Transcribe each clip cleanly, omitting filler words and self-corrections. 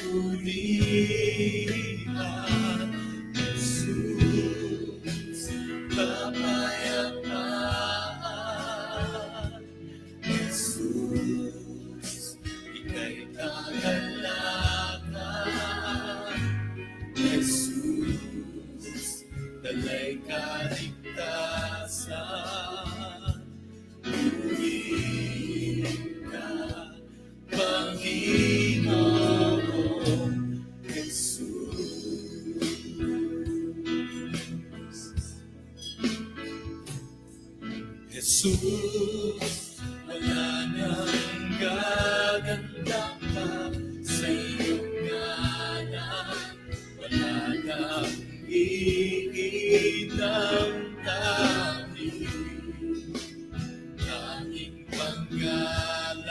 Purihan, Jesus, kapayapaan, Jesus, ika'y kagalakan, Jesus, dalay kaligtasan, purihin ka, Panginoong Jesus. Jesus, wala nang gaganda pa sa iyong ngalan, wala nang iinang tanging, tanging panggalan,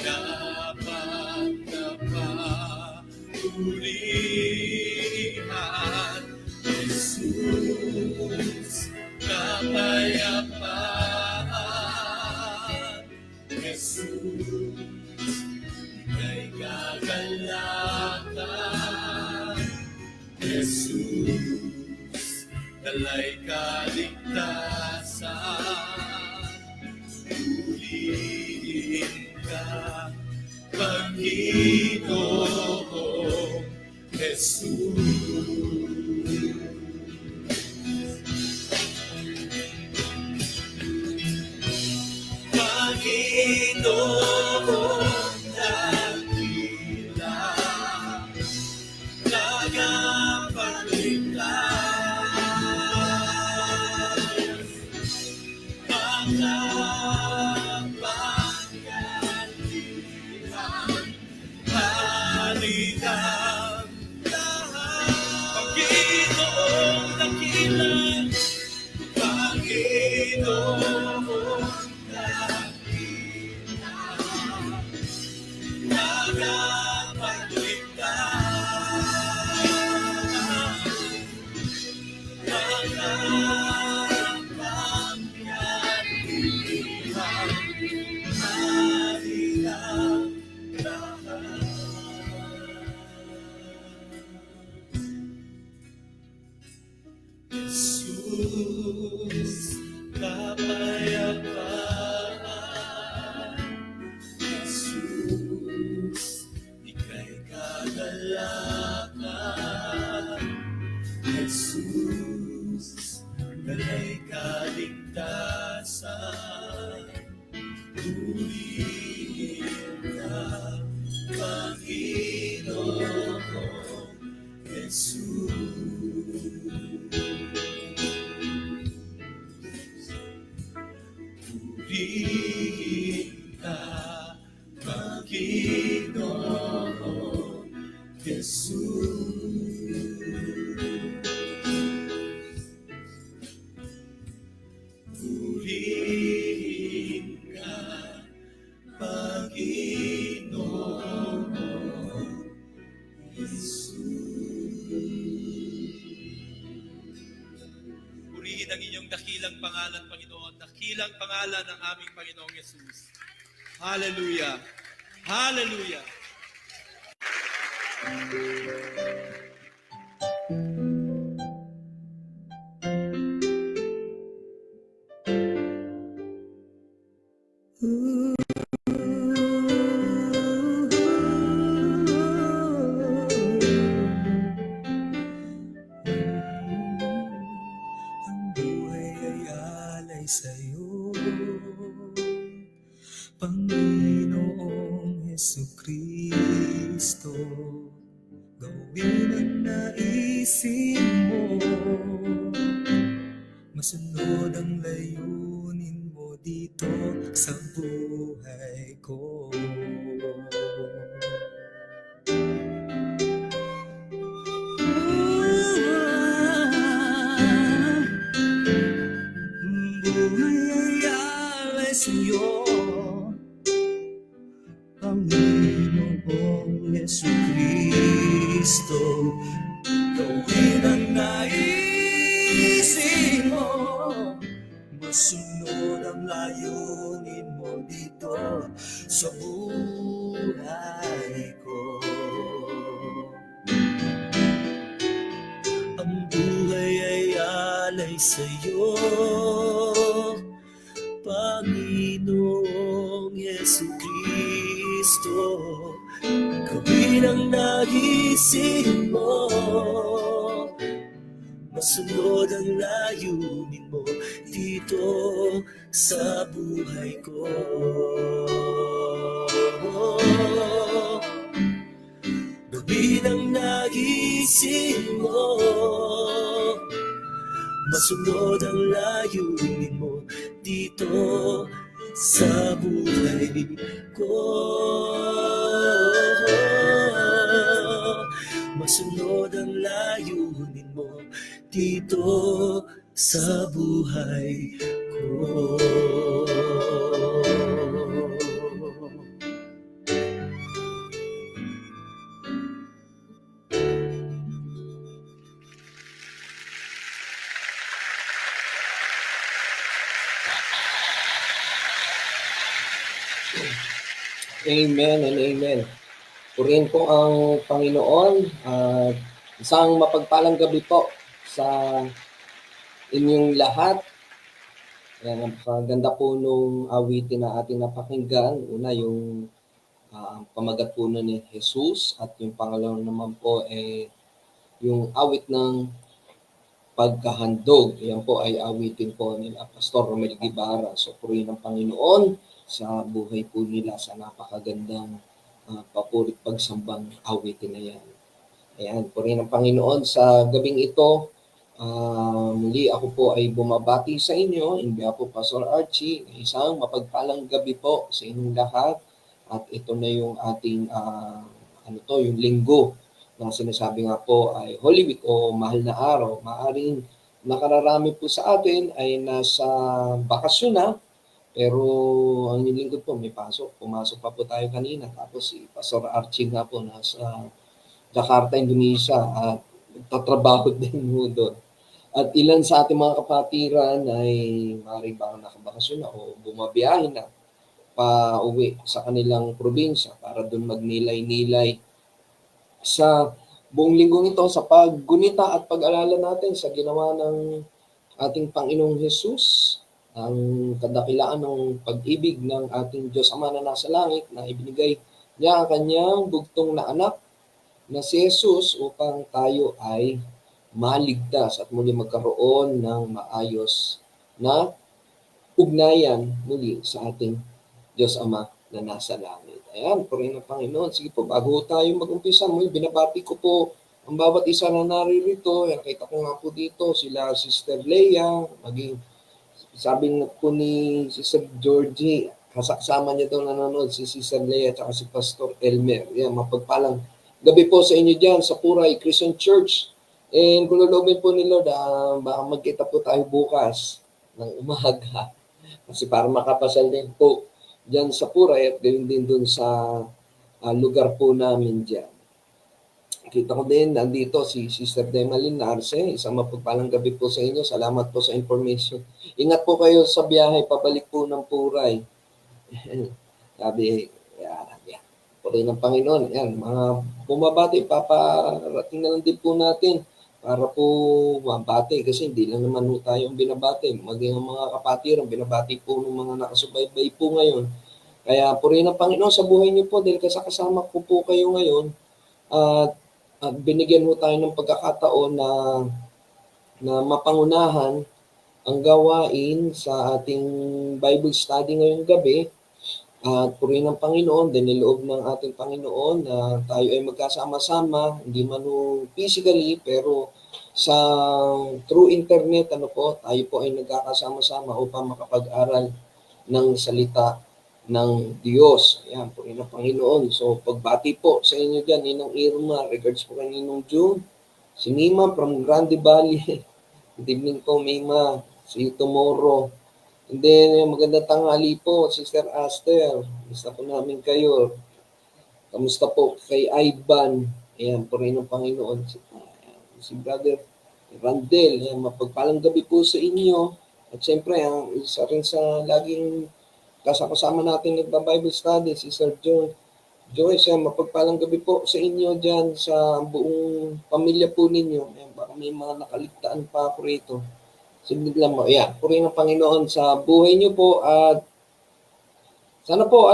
dapat napapurihan, Jesus, kapayapaan, Jesus, ika'y kagalakan, Jesus, dalay kaligtasan, purihin ka, Panginoong Jesus. Panginoong dakila, tagapagligtas, makapangyarihan, hari ng lahat. Panginoong dakila, Panginoong Jesus, kapayapaan, Jesus, ika'y kagalakan, Jesus, dalay kaligtasan, purihin ka, Panginoong Jesus. Purihin ka, Panginoong Jesus. Purihin ka, Panginoong Jesus. Purihin ang inyong dakilang pangalan, Panginoon, dakilang pangalan ng aming Panginoong Jesus. Hallelujah! Hallelujah! Sa'yo, Panginoong Jesucristo, gawin ang naisin mo, masunod ang layunin mo dito sa buhay ko. Sa'yo, Panginoong Jesucristo, gawin ang naisin mo, masunod ang layunin mo dito sa buhay ko. ay sa'yo, Panginoong Yesu Kristo. Gawin ang nagising mo, masunod ang layunin mo dito sa buhay ko. Gawin ang nagising mo, masunod ang layunin mo dito sa buhay ko. Masunod ang layunin mo dito sa buhay ko. Amen and amen. Purihin po ang Panginoon at isang mapagpalang gabi po sa inyong lahat. Ayan, napakaganda po nung awitin na ating napakinggan. Una, yung pamagat po nun ni Jesus at yung pangalawa naman po yung awit ng pagkahandog. Yan po ay awitin po nila Pastor Romel Guevara. So, purihin ang Panginoon sa buhay po nila sa napakagandang papurit pagsambang awitin na yan. Ayan, purihin ang Panginoon sa gabing ito. Muli ako po ay bumabati sa inyo in behalf of Pastor Archie. Isang mapagpalang gabi po sa inyong lahat. At ito na yung ating yung linggo na sinasabi nga po ay Holy Week o mahal na araw. Maaring nakararami po sa atin ay nasa bakasyon na. Pero ang lingkod po may pasok. Pumasok pa po tayo kanina. Tapos si Pastor Archie nga po nasa Jakarta, Indonesia at nagtatrabaho din mo doon. At ilan sa ating mga kapatiran ay maaaring baka nakabakasyon na o bumabiyahe na pa uwi sa kanilang probinsya para doon magnilay-nilay sa buong linggong ito sa paggunita at pag-alala natin sa ginawa ng ating Panginoong Jesus, ang kadakilaan ng pag-ibig ng ating Diyos Ama na nasa langit na ibinigay niya ang kanyang bugtong na anak na si Jesus upang tayo ay maligtas at muli magkaroon ng maayos na ugnayan muli sa ating Diyos Ama na nasa langit. Ayan, purihin ng Panginoon. Sige po, bago tayo mag-umpisa, muli binabati ko po ang bawat isa na naririto. Nakita ko nga po dito sila Sister Leia, maging sabi po ni Sister Georgie, kasama niya daw nanonood si Sister Leia at si Pastor Elmer. Yan, mapagpalang gabi po sa inyo dyan sa Puray Christian Church. And kung lulubin po ni Lord, baka magkita po tayo bukas ng umaga. Kasi para makapasal din po dyan sa Puray at gawin din dun sa lugar po namin dyan. Kita ko din, nandito si Sister Demalyn Arce. Isang mapagpalang gabi po sa inyo. Salamat po sa information. Ingat po kayo sa biyahe, pabalik po ng Puray. Sabi, yan. Purihin ng Panginoon. Yan, mga bumabati, paparating na lang din po natin para po mabati. Kasi hindi lang naman po tayo ang binabati. Maging ang mga kapatiran, binabati po ng mga nakasubaybay po ngayon. Kaya purihin ng Panginoon sa buhay niyo po dahil kasama ko po kayo ngayon. At binigyan mo tayo ng pagkakataon na mapangunahan ang gawain sa ating Bible study ngayong gabi. At purihin ng Panginoon, din niloob ng ating Panginoon na tayo ay magkasama-sama, hindi man physically, pero sa through internet, tayo po ay nagkakasama-sama upang makapag-aral ng salita ng Diyos. Ayan, purihin ng Panginoon. So, pagbati po sa inyo dyan, Ninong Irma, regards po kay Ninong June, si Mima from Grande Valley. Good evening po, Mima. See you tomorrow. And then, magandang tanghali po, Sister Aster. Kamusta po namin kayo? Kamusta po kay Ivan? Ayan, purihin ng Panginoon. Si Brother Randel, ayan, mapagpalang gabi po sa inyo. At siyempre, isa rin sa laging kasama natin nagba-Bible study, si Sir Joyce, mapagpalang gabi po sa inyo dyan, sa buong pamilya po ninyo. Baka may mga nakaligtaan pa ako rito. Sunod lang mo. Yeah, purihin ng Panginoon sa buhay niyo po at sana po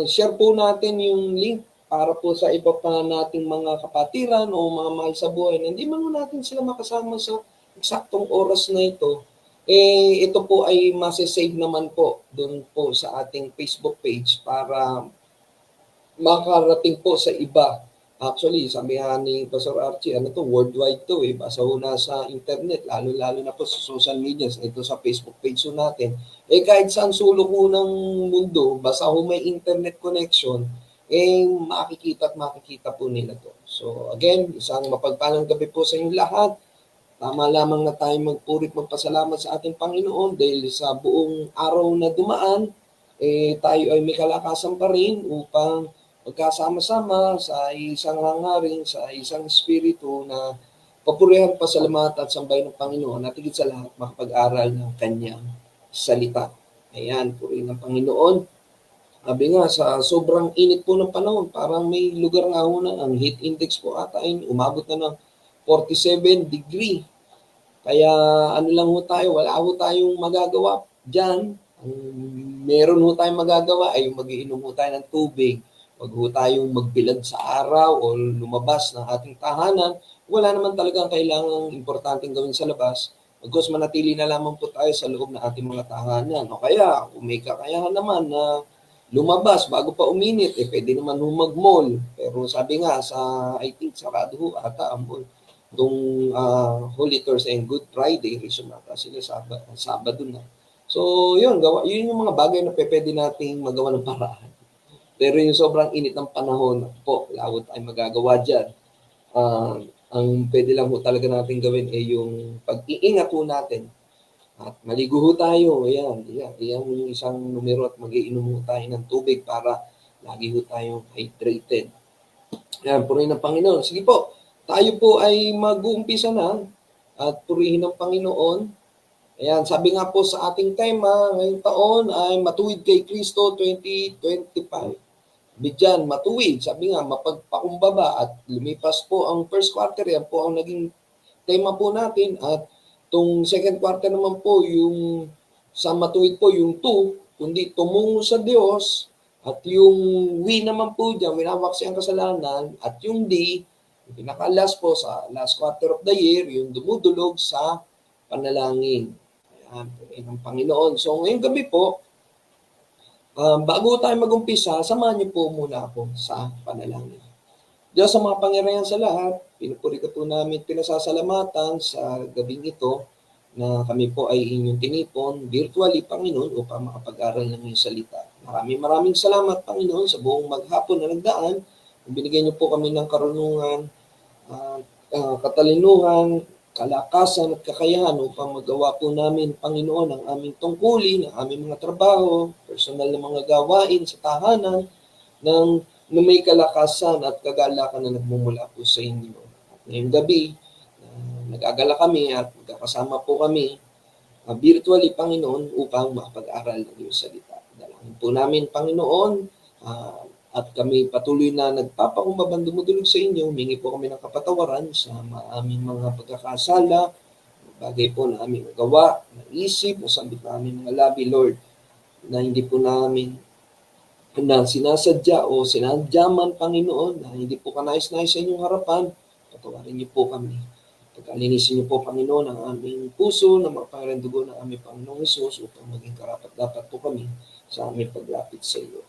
share po natin yung link para po sa iba pa nating mga kapatiran o mga mahal sa buhay na hindi man natin sila makasama sa eksaktong oras na ito. Ito po ay masasave naman po doon po sa ating Facebook page para makarating po sa iba. Actually, sabi nga ni Pastor Archie, worldwide to basa ho na sa internet, lalo-lalo na po sa social media, ito sa Facebook page ho natin. Kahit saan sulok ho ng mundo, basta ho may internet connection, makikita at makikita po nila to. So again, isang mapagpalang gabi po sa inyong lahat. Tama lamang na tayo magpurit magpasalamat sa ating Panginoon dahil sa buong araw na dumaan, tayo ay may kalakasan pa rin upang magkasama-sama sa isang hangarin, sa isang espiritu na papurihan, pasalamatan at sambahin ng Panginoon at higit sa lahat makapag-aral ng kanyang salita. Ayan, purihin ng Panginoon. Sabi nga, sa sobrang init po ng panahon, parang may lugar nga ho na ang heat index po ata ay umabot na ng 47 degree. Kaya ano lang ho tayo, wala ho tayong magagawa dyan. Meron ho tayong magagawa ay mag-iinom ho tayo ng tubig. Wag ho tayong magbilad sa araw o lumabas ng ating tahanan. Wala naman talagang kailangang importanteng gawin sa labas. Bagkus manatili na lamang po tayo sa loob ng ating mga tahanan. O kaya, kung may kakayahan naman na lumabas bago pa uminit, pwede naman ho mag-mall. Pero sabi nga, I think sarado ho ata ang mall. Itong Holy Thursday and Good Friday, resume ata sila Sabado na. So, yun yung mga bagay na pwede nating magawa ng paraan. Pero yung sobrang init ng panahon, po, lawot ay magagawa dyan. Ang pwede lang po talaga natin gawin ay yung pag-iingat po natin. At maligo ho tayo. Ayan yung isang numero at mag-iinom ho tayo ng tubig para lagi ho tayong hydrated. Ayan, purihin ng Panginoon. Sige po, tayo po ay mag-uumpisa na at purihin ng Panginoon. Ayan, sabi nga po sa ating tema ngayong taon ay Matuwid kay Kristo 2025. Bigyan, matuwid, sabi nga, mapagpakumbaba at lumipas po ang first quarter, yan po ang naging tema po natin at itong second quarter naman po, yung sa matuwid po, yung 2, kundi tumungo sa Diyos at yung we naman po dyan, winawaksi ang kasalanan at yung D, yung pinaka-last po sa last quarter of the year, yung dumudulog sa panalangin. Ayan, ang Panginoon. So ngayong gabi po, bago tayo mag-umpisa, samahan niyo po muna ako sa panalangin. Diyos sa mga pangyarihan sa lahat, pinupuri ka po namin pinasasalamatan sa gabing ito na kami po ay inyong tinipon virtually, Panginoon, upang makapag-aral ng iyong salita. Maraming salamat, Panginoon, sa buong maghapon na nagdaan. Binigyan niyo po kami ng karunungan, katalinuhan, kalakasan at kakayahan upang magawa po namin, Panginoon, ang aming tungkulin, ang aming mga trabaho, personal na mga gawain sa tahanan, ng may kalakasan at kagalakan na nagmumula po sa inyo. At ngayong gabi, nag-agala kami at magkakasama po kami virtually, Panginoon, upang makapag-aral ng iyong salita. Dalangin po namin, Panginoon, at kami patuloy na nagpapakumbabang dumudulog sa inyo, humingi po kami ng kapatawaran sa aming mga pagkakasala, bagay po na aming nagawa, naisip, o sambit na aming mga labi, Lord, na hindi po namin na sinasadya o sinadyaman, Panginoon, na hindi po kanais-nais sa inyong harapan, patawarin niyo po kami. Pagkalinisin niyo po, Panginoon, ang aming puso na maparandugo ng aming Panginoong Hesus upang maging karapat-dapat po kami sa aming paglapit sa iyo.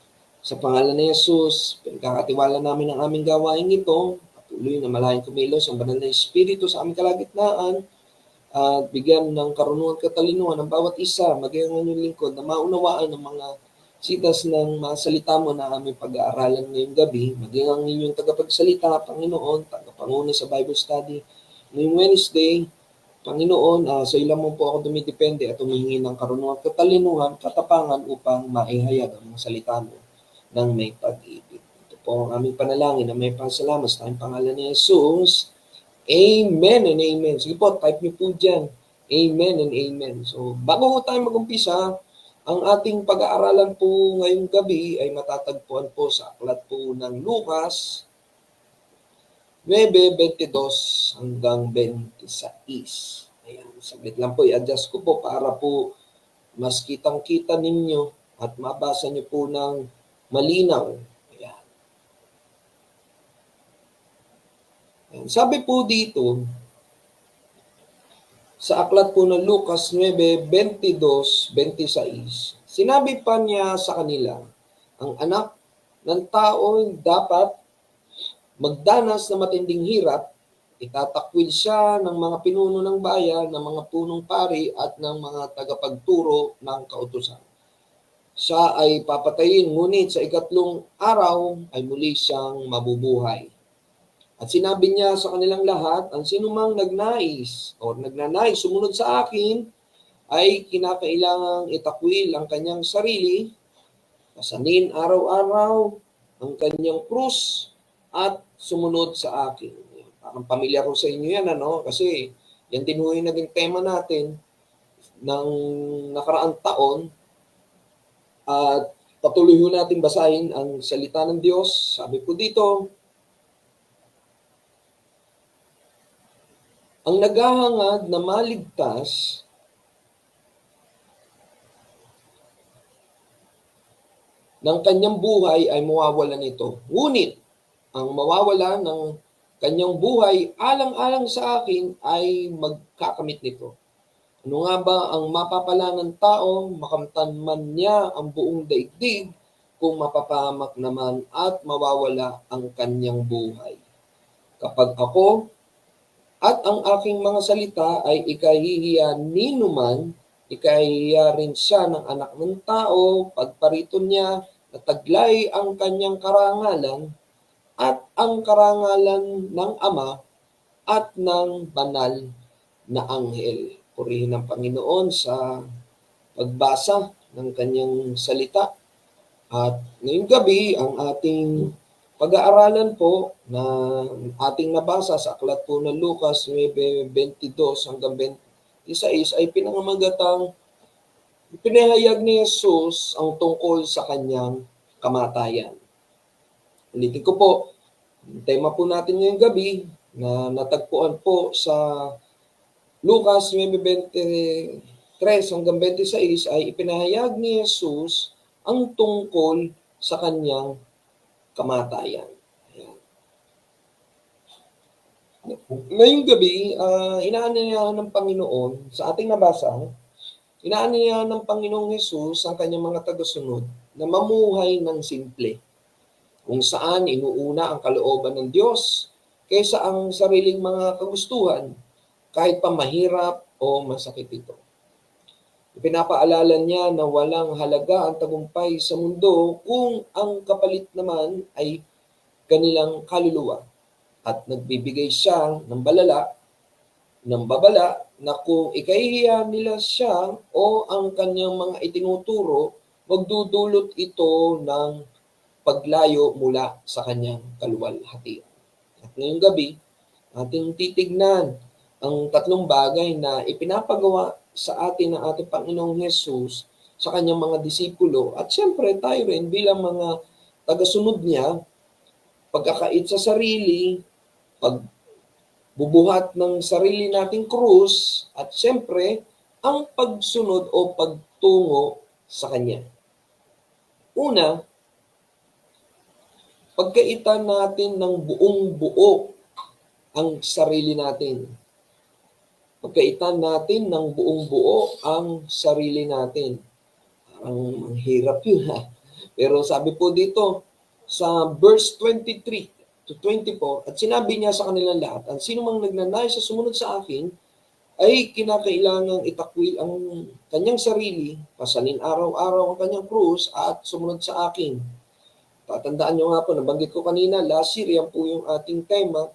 Sa pangalan ni Jesus, pinagkakatiwala namin ang aming gawain ito. Patuloy na malaking kumilos ang banal na Espiritu sa aming kalagitnaan at bigyan ng karunungan at katalinuhan ng bawat isa, maging ang inyong lingkod na maunawaan ng mga sitas ng mga salita mo na aming pag-aaralan ngayong gabi, maging ang inyong tagapagsalita, Panginoon, tagapanguna sa Bible study ngayong Wednesday. Panginoon, sa ilang mo po ako dumidepende at humingi ng karunungan at katalinuhan, katapangan upang maihayag ang mga salita mo ng may pag-ibig. Ito po ang aming panalangin na may pasalamat sa tayong pangalan ni Jesus. Amen and amen. Sige po, type niyo po dyan. Amen and amen. So, bago tayo mag-umpisa, ang ating pag-aaralan po ngayong gabi ay matatagpuan po sa aklat po ng Lucas 9:22 hanggang 26. Ayan, saglit lang po, i-adjust ko po para po mas kitang-kita ninyo at mabasa niyo po ng malinaw. Ayan. Ayan. Sabi po dito, sa aklat po ng Lucas 9:22-26, sinabi pa niya sa kanila, ang anak ng tao dapat magdanas ng matinding hirap, itatakwil siya ng mga pinuno ng bayan, ng mga punong pari at ng mga tagapagturo ng kautusan. Siya ay papatayin, ngunit sa ikatlong araw ay muli siyang mabubuhay. At sinabi niya sa kanilang lahat, ang sinumang nagnais o nagnanais sumunod sa akin ay kinakailangang itakwil ang kanyang sarili, pasanin araw-araw ang kanyang krus at sumunod sa akin. Parang pamilyar ko sa inyo yan, ano? Kasi yan din ho yung naging tema natin ng nakaraang taon. At patuloy ho natin basahin ang salita ng Diyos. Sabi po dito, ang naghahangad na maligtas ng kanyang buhay ay mawawala nito. Ngunit, ang mawawala ng kanyang buhay alang-alang sa akin ay magkakamit nito. Ano nga ba ang mapapala ng tao, makamtan man niya ang buong daigdig, kung mapapahamak naman at mawawala ang kanyang buhay. Kapag ako at ang aking mga salita ay ikahihiya ni numan, ikahihiya rin siya ng anak ng tao, pagparito niya, nataglay ang kanyang karangalan at ang karangalan ng Ama at ng banal na anghel. Purihin ng Panginoon sa pagbasa ng kanyang salita. At ngayong gabi, ang ating pag-aaralan po na ating nabasa sa aklat po ng Lucas 9:22 hanggang 26 ay pinangamagatang pinahayag ni Jesus ang tungkol sa kanyang kamatayan. Ulitin ko po, ang tema po natin ngayong gabi na natagpuan po sa Lucas 9:23 hanggang 26 ay ipinahayag ni Jesus ang tungkol sa kanyang kamatayan. Ayan. Ngayong gabi, inaanyayahan ng Panginoon, sa ating nabasa, inaanyayahan ng Panginoong Jesus ang kanyang mga tagasunod na mamuhay ng simple, kung saan inuuna ang kalooban ng Diyos kaysa ang sariling mga kagustuhan, kahit pa mahirap o masakit ito. Ipinapaalala niya na walang halaga ang tagumpay sa mundo kung ang kapalit naman ay kanilang kaluluwa. At nagbibigay siya ng babala na kung ikahihiya nila siya o ang kanyang mga itinuturo, magdudulot ito ng paglayo mula sa kanyang kaluwalhatian. At ngayong gabi, ating titignan ang tatlong bagay na ipinapagawa sa atin ng ating Panginoong Jesus sa kanyang mga disipulo. At siyempre tayo rin bilang mga tagasunod niya, pagkakait sa sarili, pagbubuhat ng sarili nating krus, at siyempre ang pagsunod o pagtungo sa Kanya. Una, pagkaitan natin ng buong buo ang sarili natin. Pagkaitan natin ng buong buo ang sarili natin. Ang hirap yun ha. Pero sabi po dito sa verse 23-24, at sinabi niya sa kanilang lahat, ang sino mang nagnanais sa sumunod sa akin, ay kinakailangang itakwil ang kanyang sarili, pasanin araw-araw ang kanyang krus, at sumunod sa akin. Tatandaan nyo nga po, nabanggit ko kanina, last year, yan po yung ating tema,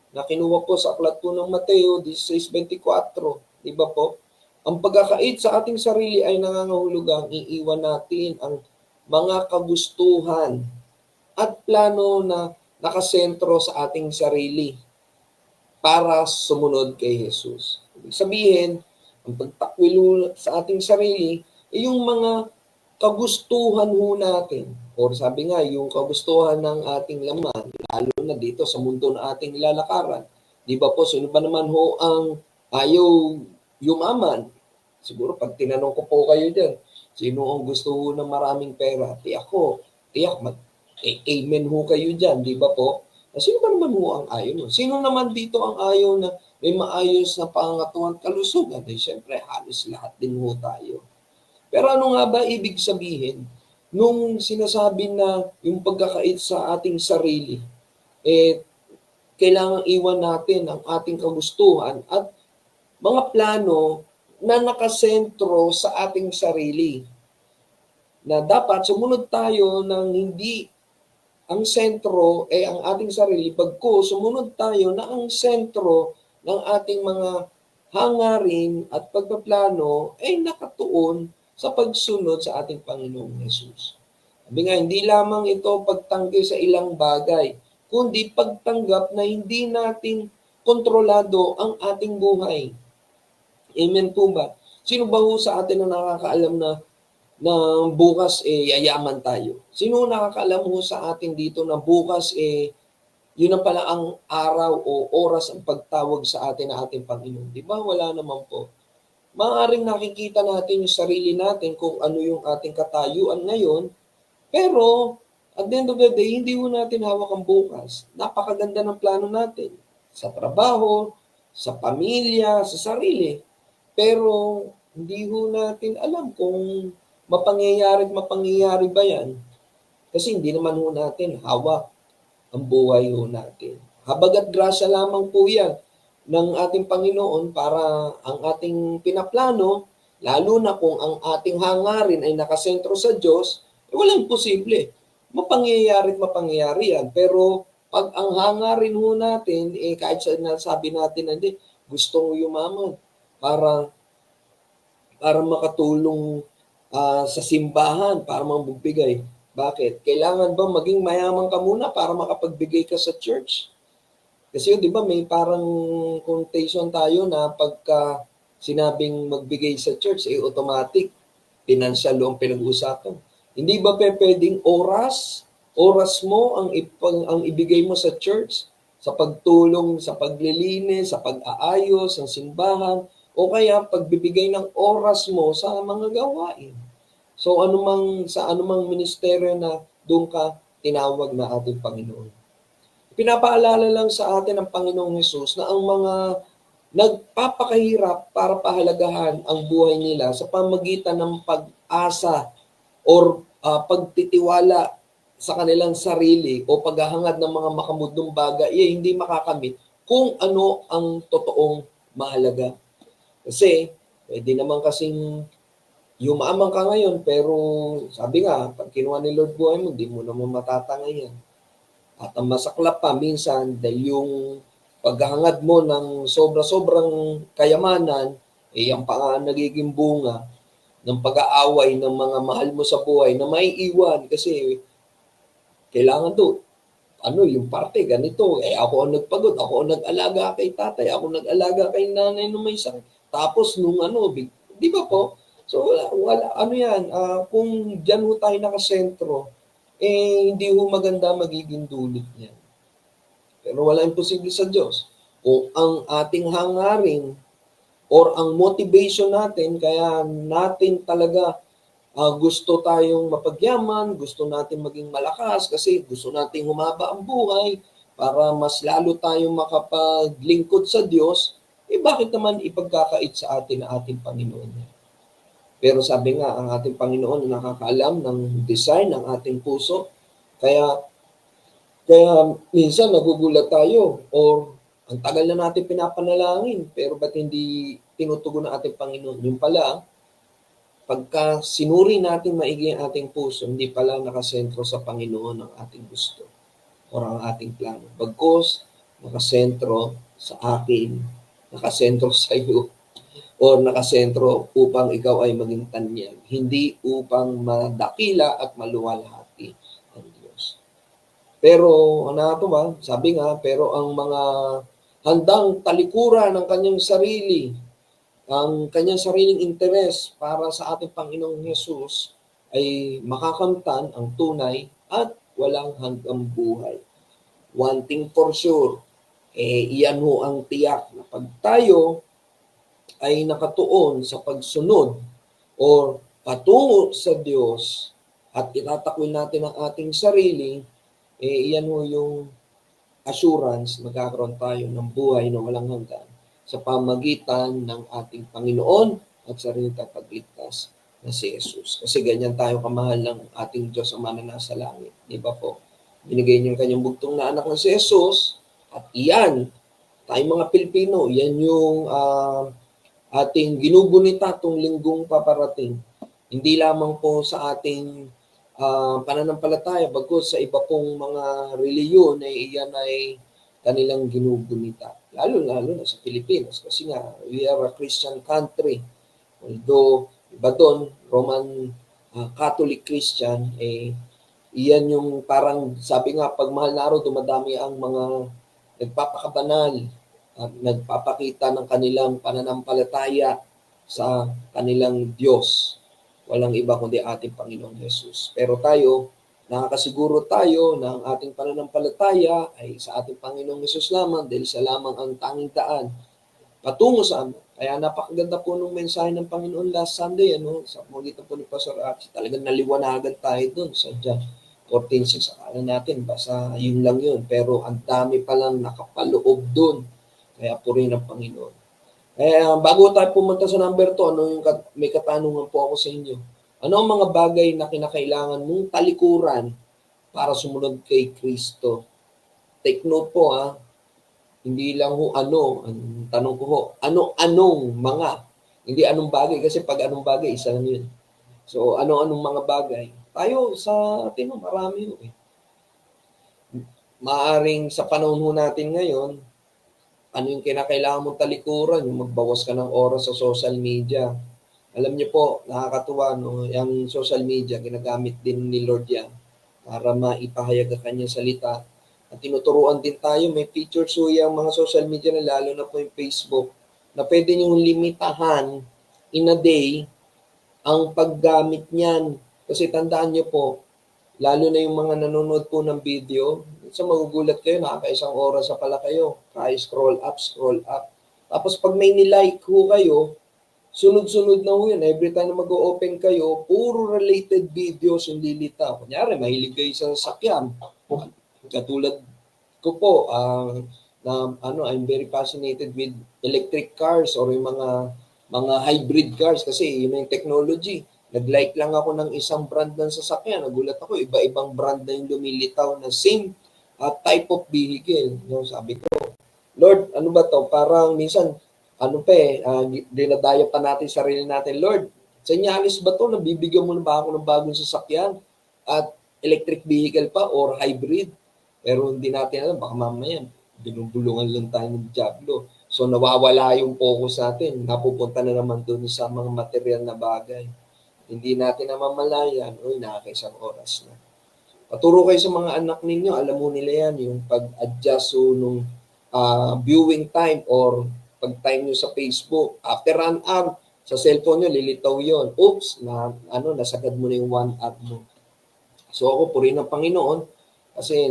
na kinuha po sa aklat po ng Mateo 16:24, di ba po? Ang pagkakait sa ating sarili ay nangangahulugang iiwan natin ang mga kagustuhan at plano na nakasentro sa ating sarili para sumunod kay Jesus. Ibig sabihin, ang pagtakwil sa ating sarili ay yung mga kagustuhan ho natin. Or sabi nga, yung kagustuhan ng ating laman, lalo na dito sa mundo na ating lalakaran. Di ba po, sino ba naman ho ang ayaw yumaman. Siguro pag tinanong ko po kayo dyan, sino ang gusto ho ng maraming pera? Tiyak, amen ho kayo dyan, di ba po? Sino ba naman ho ang ayaw nun? Sino naman dito ang ayaw na may maayos na pangatuan kalusugan? Eh, syempre, halos lahat din ho tayo. Pero ano nga ba ibig sabihin nung sinasabi na yung pagkakait sa ating sarili, kailangan iwan natin ang ating kagustuhan at mga plano na nakasentro sa ating sarili. Na dapat sumunod tayo ng hindi ang sentro ang ating sarili, bagkus sumunod tayo na ang sentro ng ating mga hangarin at pagpaplano ay nakatuon sa pagsunod sa ating Panginoong Yesus. Sabi nga, hindi lamang ito pagtanggi sa ilang bagay, kundi pagtanggap na hindi natin kontrolado ang ating buhay. Amen po ba? Sino ba ho sa atin na nakakaalam na bukas yayaman tayo? Sino nakakaalam ho sa atin dito na bukas yun na pala ang araw o oras ang pagtawag sa atin na ating Panginoon? Di ba? Wala naman po. Maaaring nakikita natin yung sarili natin kung ano yung ating katayuan ngayon, pero at the end of the day, hindi ho natin hawak ang bukas. Napakaganda ng plano natin sa trabaho, sa pamilya, sa sarili. Pero hindi ho natin alam kung mapangyayari ba yan. Kasi hindi naman ho natin hawak ang buhay ho natin. Habagat grasya lamang po yan ng ating Panginoon para ang ating pinaplano, lalo na kung ang ating hangarin ay nakasentro sa Diyos, walang posible. Mapangyayari yan. Pero pag ang hangarin ho natin, kahit sabi natin, hindi, gusto mo yumaman para makatulong sa simbahan, para magbigay. Bakit? Kailangan ba maging mayaman ka muna para makapagbigay ka sa church? Kasi di ba may parang connotation tayo na pagka sinabing magbigay sa church, automatic, financial ang pinag-usapan. Hindi ba pwedeng oras mo ang ibigay mo sa church, sa pagtulong, sa paglilinis, sa pag-aayos, ng simbahan, o kaya pagbibigay ng oras mo sa mga gawain. So sa anumang ministeryo na doon ka tinawag na ating Panginoon. Pinapaalala lang sa atin ng Panginoong Hesus na ang mga nagpapakahirap para pahalagahan ang buhay nila sa pamagitan ng pag-asa or pagtitiwala sa kanilang sarili o paghahangad ng mga makamudong bagay, hindi makakamit kung ano ang totoong mahalaga. Kasi, pwede naman kasing yumaman ka ngayon, pero sabi nga, pag kinuha ni Lord buhay mo, hindi mo naman matatangayan. At ang masaklap pa minsan, dahil yung paghahangad mo ng sobra-sobrang kayamanan, ang nagiging bunga ng pag-aaway ng mga mahal mo sa buhay na may iwan kasi kailangan to. Yung parte, ganito. Ako ang nagpagod, ako ang nag-alaga kay tatay, ako nag-alaga kay nanay nung may sakit. Tapos di ba po? So, wala, kung dyan ho tayo nakasentro, hindi ho maganda magiging dulot niya. Pero wala imposible sa Diyos. Kung ang ating hangarin or ang motivation natin, kaya natin talaga gusto tayong mapagyaman, gusto natin maging malakas kasi gusto nating humaba ang buhay para mas lalo tayong makapaglingkod sa Diyos, bakit naman ipagkakait sa atin na ating Panginoon? Pero sabi nga, ang ating Panginoon nakakaalam ng design ng ating puso. Kaya minsan nagugulat tayo or ang tagal na natin pinapanalangin, pero ba't hindi tinutugon ng ating Panginoon? Yung pala, pagka sinuri natin maigi ang ating puso, hindi pala nakasentro sa Panginoon ang ating gusto o ang ating plano. Bagkus, nakasentro sa akin, nakasentro sa iyo, o nakasentro upang ikaw ay maging tanyag, hindi upang madakila at maluwalhati ang Diyos. Pero, sabi nga, pero ang mga handang talikuran ng kanyang sarili, ang kanyang sariling interes para sa ating Panginoong Hesus ay makakamtan ang tunay at walang hanggang buhay. One thing for sure, iyan ho ang tiyak na pag tayo ay nakatuon sa pagsunod o patungo sa Diyos at itatakwil natin ang ating sarili, iyan ho yung assurance, magkakaroon tayo ng buhay na walang hanggan sa pamagitan ng ating Panginoon at sarili tagapagligtas na si Jesus. Kasi ganyan tayo kamahal ng ating Diyos ang mananasa langit. Di ba po? Binigay niyo yung kanyang bugtong na anak na si Jesus at iyan, tayong mga Pilipino, yan yung ating ginugunita itong linggong paparating. Hindi lamang po sa ating pananampalataya, bagkus sa iba pong mga reliyon ay iyan ay kanilang ginugunita. Lalo-lalo na sa Pilipinas kasi nga, we are a Christian country. Although, iba doon, Roman Catholic Christian, iyan yung parang, sabi nga, pag mahal na araw, dumadami ang mga nagpapakabanal at nagpapakita ng kanilang pananampalataya sa kanilang Diyos. Walang iba kundi ating Panginoong Jesus. Pero tayo, nakakasiguro tayo na ang ating pananampalataya ay sa ating Panginoong Jesus lamang dahil siya lamang ang tanging daan patungo sa amin. Kaya napakaganda po nung mensahe ng Panginoon last Sunday, sa pamagitan po ni Pastor Archie. Talagang naliwanagan tayo dun sa John 14:6. Akala natin, basta yun lang yun. Pero ang dami palang nakapaloob dun. Kaya purihin ang Panginoon. Bago tayo pumunta sa number 2, may katanungan po ako sa inyo. Ano ang mga bagay na kinakailangan mong talikuran para sumunod kay Kristo? Take note po Hindi lang ano, ang tanong ko ano-anong mga, hindi anong bagay, kasi pag anong bagay, isa lang yun. So, ano-anong mga bagay? Tayo sa atin, marami Maaring sa panahon natin ngayon, ano yung kinakailangan mong talikuran? Yung magbawas ka ng oras sa social media. Alam niyo po, nakakatuwa, yung social media, ginagamit din ni Lord yan para maipahayag ang kanyang salita. At tinuturuan din tayo, may features yung mga social media na lalo na po yung Facebook, na pwede niyong limitahan in a day ang paggamit niyan. Kasi tandaan niyo po, lalo na yung mga nanonood po ng video, sa magugulat kayo, nakakaisang oras na pala kayo. Kaya scroll up. Tapos pag may nilike ho kayo, sunod-sunod na ho yun. Every time na mag-open kayo, puro related videos yung lilitaw. Kunyari, mahilig kayo sa sasakyan. Katulad ko po, I'm very fascinated with electric cars or yung mga hybrid cars kasi yun yung technology. Nag-like lang ako ng isang brand ng sasakyan. Nagulat ako, iba-ibang brand na yung lumilitaw na same type of vehicle. Sabi ko, Lord, ano ba to? Parang minsan, dinadaya pa natin sarili natin. Lord, senyales ba to? Nabibigyan mo na ba ako ng bagong sasakyan? At electric vehicle pa or hybrid? Pero hindi natin alam, baka mamaya, binubulungan lang tayo ng Diablo. So nawawala yung focus natin, napupunta na naman doon sa mga material na bagay. Hindi natin namamalayan, nakakaisang oras na. Paturo kayo sa mga anak ninyo, alam mo nila yan, yung pag-adjust nung viewing time or pag-time nyo sa Facebook. After an hour, sa cellphone nyo, lilitaw yon. Oops, nasagad mo na yung 1 hour mo. So ako, purihin ng Panginoon, kasi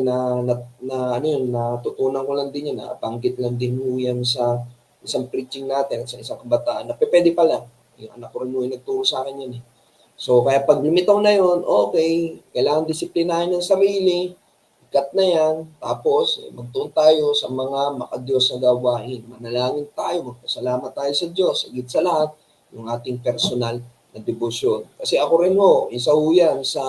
natutunan ko lang din yan, nabanggit lang din mo yan sa isang preaching natin at sa isang kabataan, na pwede pala. Yung anak ko rin yung nagturo sa akin yan So, kaya pag lumitaw na yon, okay, kailangan disiplinahin ng sarili, cut na yan, tapos magtuon tayo sa mga makadiyos na gawain. Manalangin tayo, magpasalamat tayo sa Diyos, higit sa lahat, yung ating personal na debosyon. Kasi ako rin isa yan sa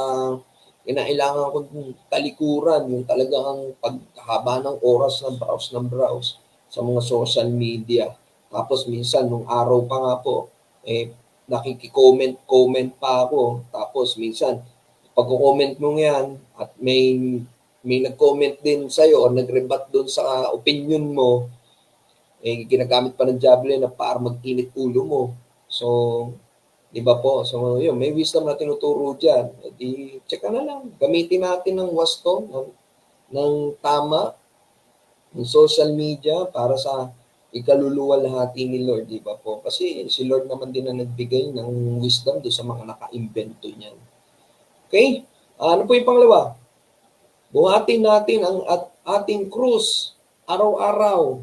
kinailangan kong talikuran, yung talagang paghaba ng oras ng browse sa mga social media. Tapos minsan, nung araw pa nga po, nakiki-comment pa ako. Tapos minsan, pag-comment mo yan, at may nag-comment din sa'yo or nag-rebut doon sa opinion mo, ginagamit pa ng Diablo na para mag-init ulo mo. So, di ba po? So, yun, may wisdom na tinuturo dyan. Check na lang. Gamitin natin ng wasto, ng tama, ng social media para sa ikaluluwalhati ni Lord, di ba po? Kasi si Lord naman din na nagbigay ng wisdom doon sa mga naka-invento niyan. Okay? Ano po yung pangalawa? Buhatin natin ang ating krus araw-araw.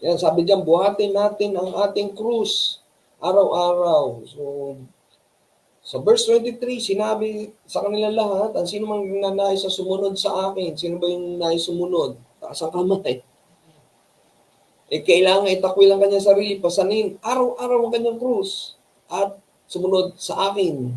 Yan, sabi diyan, buhatin natin ang ating krus araw-araw. So, sa verse 23, sinabi sa kanila lahat, ang sino mang nanais sa sumunod sa akin, sino ba yung nais sumunod? Taas ang kamay. Kailangan itakwil ang kanyang sarili, pasanin, araw-araw ang kanyang krus, at sumunod sa akin.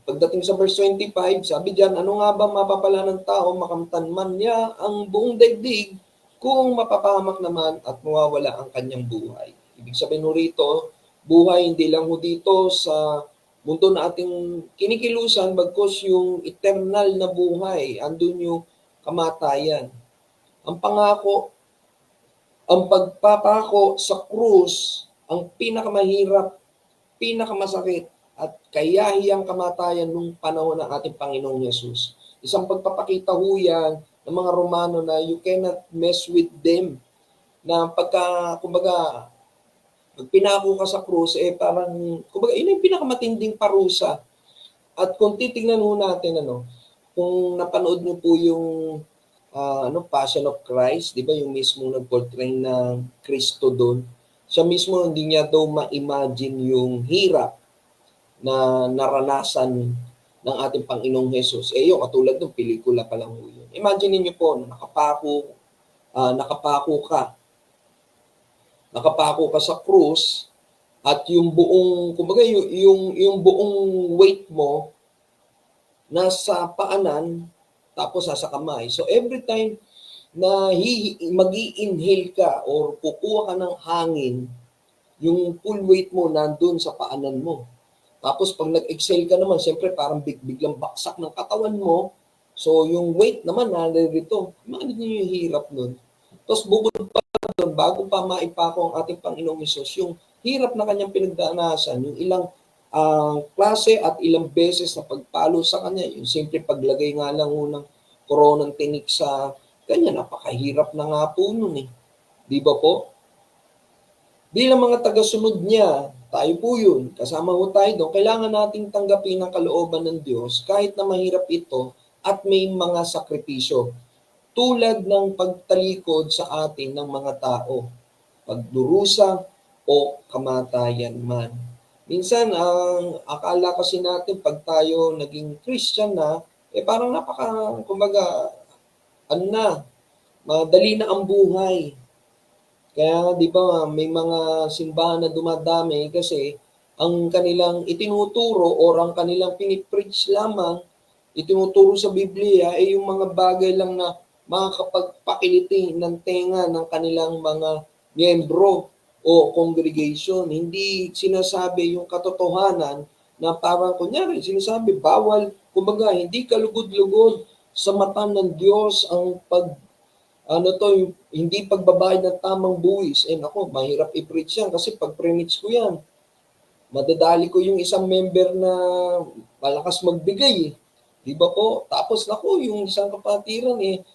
Pagdating sa verse 25, sabi diyan, ano nga ba mapapala ng tao, makamtan man niya ang buong daigdig, kung mapapahamak naman at mawawala ang kanyang buhay. Ibig sabihin mo rito, buhay hindi lang ho dito sa mundo na ating kinikilusan, bagkus yung eternal na buhay, andun yung kamatayan. Ang pangako, ang pagpapako sa krus, ang pinakamahirap, pinakamasakit, at kayahiyang kamatayan nung panahon ng ating Panginoong Yesus. Isang pagpapakita ho yan ng mga Romano na you cannot mess with them. Na pagka, kumbaga, pag pinako ka sa krus, parang, kumbaga, yun yung pinakamatinding parusa. At kung titignan ho natin, kung napanood niyo po yung Passion of Christ, di ba, yung mismo nag-portray ng Kristo doon, siya mismo hindi niya daw ma-imagine yung hirap na naranasan ng ating Panginoong Jesus. Yung katulad ng pelikula pa lang ho yun. Imagine niyo po, nakapako ka sa krus at yung buong, kumbaga yung buong weight mo nasa paanan tapos nasa kamay. So every time na mag-i-inhale ka or kukuha ka ng hangin, yung full weight mo nandun sa paanan mo. Tapos pag nag-exhale ka naman, siyempre parang biglang baksak ng katawan mo. So yung weight naman narito. Imagine niyo yung hirap nun. Tapos bukod pa doon, bago pa maipako ang ating Panginoong Hesus, yung hirap na kanyang pinagdanasan, yung ilang klase at ilang beses na pagpalo sa kanya, yung simple paglagay nga lang ng koronang tinik sa kanya, napakahirap na nga po nun eh. Di ba po? Bilang mga tagasunod niya, tayo po yun, kasama ho tayo doon, kailangan nating tanggapin ang kalooban ng Diyos kahit na mahirap ito at may mga sakripisyo. Tulad ng pagtalikod sa atin ng mga tao, pagdurusa o kamatayan man. Minsan, ang akala kasi natin pag tayo naging Christian na, parang kumbaga, madali na ang buhay. Kaya di ba may mga simbahan na dumadami kasi ang kanilang itinuturo or ang kanilang pinipreach lamang, itinuturo sa Biblia ay yung mga bagay lang na makakapagpakiliti ng tenga ng kanilang mga miyembro o congregation. Hindi sinasabi yung katotohanan na parang kunyari, sinasabi bawal, kumbaga hindi kalugod-lugod sa mata ng Diyos ang hindi pagbabayad ng tamang buwis. Mahirap i-preach yan kasi pag preach ko yan, madadali ko yung isang member na malakas magbigay. Di ba po? Tapos yung isang kapatiran rin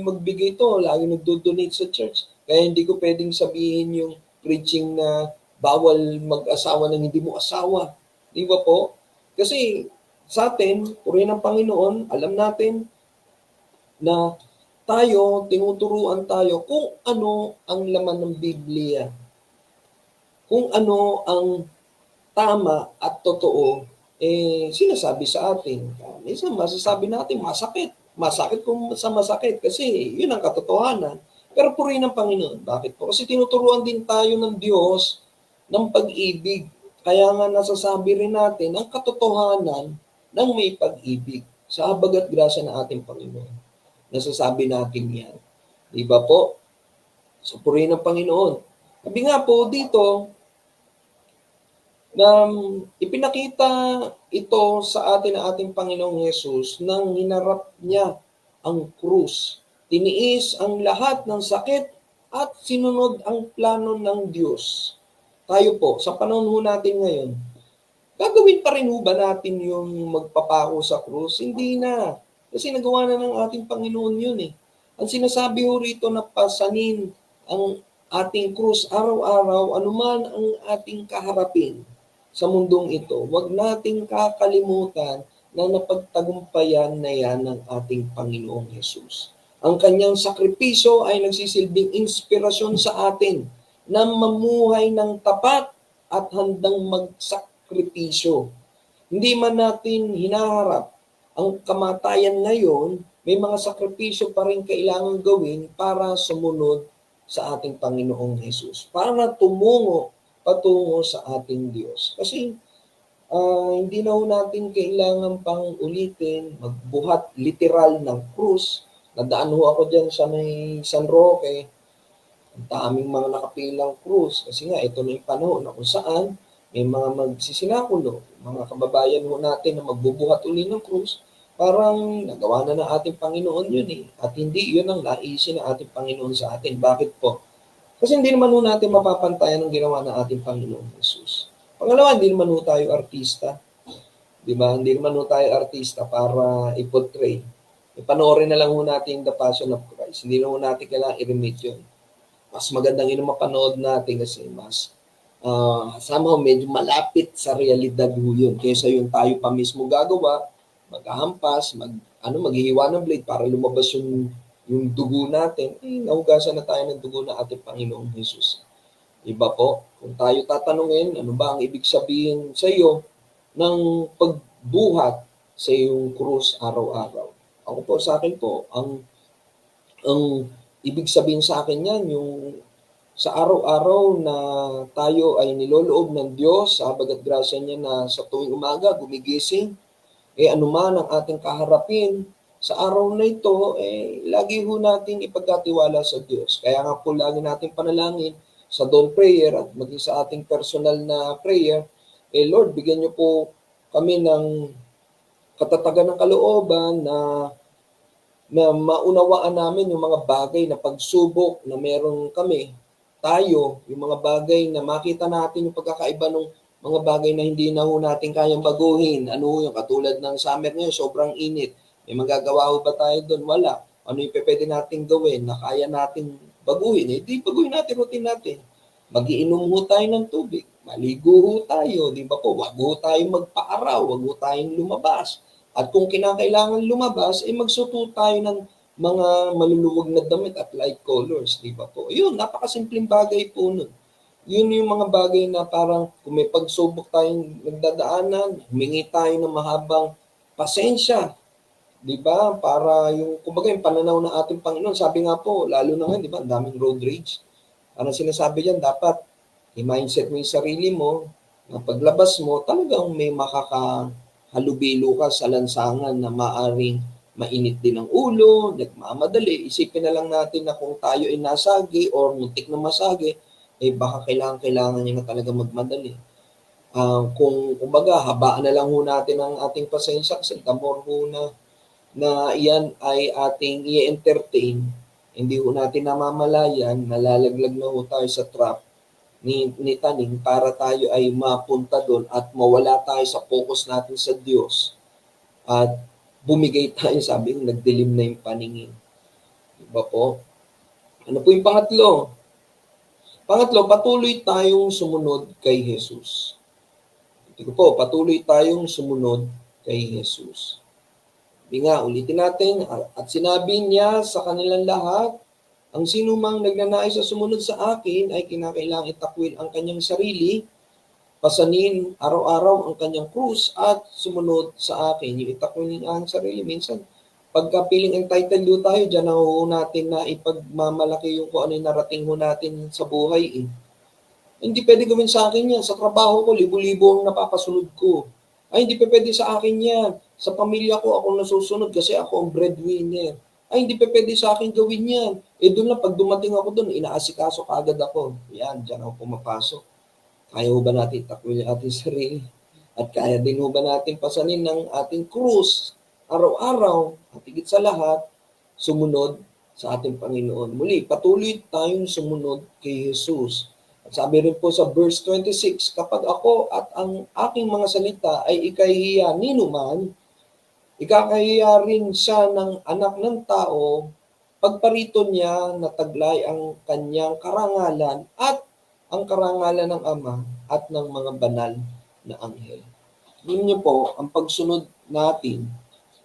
magbigay to, lagi nagdo-donate sa church. Kaya hindi ko pwedeng sabihin yung preaching na bawal mag-asawa ng hindi mo asawa. Di ba po? Kasi sa atin, purihin ng Panginoon, alam natin na tinuturuan tayo kung ano ang laman ng Biblia. Kung ano ang tama at totoo, sinasabi sa atin. Minsan masasabi natin, masakit. Masakit kung sa masakit kasi yun ang katotohanan. Pero purihin ng Panginoon. Bakit po? Kasi tinuturuan din tayo ng Diyos ng pag-ibig. Kaya nga nasasabi rin natin ang katotohanan ng may pag-ibig sa habag at grasya ng ating Panginoon. Nasasabi natin yan. Di ba po? So, purihin ng Panginoon. Sabi nga po dito, na ipinakita ito sa atin ng ating Panginoong Yesus nang hinarap niya ang krus. Tiniis ang lahat ng sakit at sinunod ang plano ng Diyos. Tayo po, sa panahon natin ngayon, gagawin pa rin ba natin yung magpapako sa krus? Hindi na. Kasi nagawa na ng ating Panginoon yun eh. Ang sinasabi ho rito na pasanin ang ating krus araw-araw, anuman ang ating kaharapin sa mundong ito, huwag nating kakalimutan na napagtagumpayan na yan ng ating Panginoong Yesus. Ang kanyang sakripisyo ay nagsisilbing inspirasyon sa atin na mamuhay ng tapat at handang magsakripisyo. Hindi man natin hinaharap ang kamatayan ngayon, may mga sakripisyo pa rin kailangan gawin para sumunod sa ating Panginoong Hesus. Para patungo sa ating Diyos. Kasi hindi na ho natin kailangan pang ulitin, magbuhat literal ng krus. Nadaan ho ako dyan sa may San Roque. Ang daming mga nakapilang krus. Kasi nga, ito na yung panahon na kung saan may mga magsisinakulo, mga kababayan ho natin na magbubuhat uli ng krus. Parang nagawa na ng ating Panginoon yun eh. At hindi yun ang naisin ng ating Panginoon sa atin. Bakit po? Kasi hindi naman ho natin mapapantayan ang ginawa ng ating Panginoon Jesus. Pangalawa, hindi naman ho tayo artista. Di ba? Hindi naman ho tayo artista para i-portray. Ipanoorin na lang ho natin The Passion of Christ. Hindi na ho natin kailangan i-remake yun. Mas magandang yun mapanood natin kasi mas somehow medyo malapit sa realidad ho yun. Kaysa yung tayo pa mismo gagawa, maghahampas, maghihiwa ng blade para lumabas yung dugo natin, nahugasan na tayo ng dugo ng ating Panginoong Jesus. Iba po, kung tayo tatanungin, ano ba ang ibig sabihin sa iyo ng pagbuhat sa iyong krus araw-araw? Ako po, sa akin po, ang ibig sabihin sa akin yan, yung sa araw-araw na tayo ay niloloob ng Diyos, sabag at grasya niya na sa tuwing umaga, gumigising, anuman ang ating kaharapin, sa araw na ito, lagi ho natin ipagkatiwala sa Diyos. Kaya nga po lagi natin panalangin sa dawn prayer at maging sa ating personal na prayer, Lord, bigyan niyo po kami ng katatagan ng kalooban na maunawaan namin yung mga bagay na pagsubok na meron kami, tayo, yung mga bagay na makita natin yung pagkakaiba ng mga bagay na hindi na ho natin kayang baguhin. Ano yung katulad ng summer ngayon, sobrang init. May magagawa ho ba tayo doon? Wala. Ano yung pwede natin gawin na kaya natin baguhin? Di baguhin natin, routine natin. Magiinom ho tayo ng tubig. Maligo ho tayo. Di ba po? Wag ho tayong magpaaraw. Wag ho tayong lumabas. At kung kinakailangan lumabas, magsuot tayo ng mga maluluwag na damit at light colors. Di ba po? Yun, napakasimpleng bagay po nun. Yun yung mga bagay na parang kung may pagsubok tayong nagdadaanan, humingi tayo ng mahabang pasensya. Di ba? Para yung, kumbaga yung pananaw ng ating Panginoon, sabi nga po, lalo na ngayon, di ba? Daming road rage. Ano sinasabi diyan? Dapat i-mindset mo yung sarili mo, na paglabas mo, talagang may makakahalubilo ka sa lansangan na maaring mainit din ang ulo, nagmamadali. Isipin na lang natin na kung tayo ay nasagi or muntik na masagi, baka kailangan niya na talaga magmadali. Kumbaga, habaan na lang ho natin ang ating pasensya kasi the more ho na iyan ay ating i-entertain, hindi ho natin namamalayan, nalalaglag na ho tayo sa trap ni Taning para tayo ay mapunta doon at mawala tayo sa focus natin sa Diyos at bumigay tayo, sabi ko, nagdilim na yung paningin. Diba po? Ano po yung pangatlo? Pangatlo, patuloy tayong sumunod kay Jesus. Ito po, patuloy tayong sumunod kay Jesus. Ulitin natin, at sinabi niya sa kanilang lahat, ang sino mang nagnanais sa sumunod sa akin ay kinakailangang itakwil ang kanyang sarili, pasanin araw-araw ang kanyang krus at sumunod sa akin. Yung itakwil ang sarili, minsan, pagkapiling ang title do tayo, dyan ho natin na ipagmamalaki yung kung ano yung narating ho natin sa buhay. Hindi pwede gawin sa akin yan. Sa trabaho ko, libo-libo ang napapasunod ko. Ay, hindi pwede sa akin yan. Sa pamilya ko, ako nasusunod kasi ako ang breadwinner. Ay, hindi pwede sa akin gawin yan. Doon lang, pag dumating ako doon, inaasikaso kaagad ako. Yan, dyan ako pumapasok. Kaya ho ba natin takwil ang ating sarili? At kaya din ho ba natin pasanin ng ating krus araw-araw at higit sa lahat, sumunod sa ating Panginoon. Muli, patuloy tayong sumunod kay Jesus. At sabi rin po sa verse 26, kapag ako at ang aking mga salita ay ikahihiya ninuman, ikakahiya rin siya ng anak ng tao, pagparito niya na taglay ang kanyang karangalan at ang karangalan ng Ama at ng mga banal na anghel. Yun niyo po, ang pagsunod natin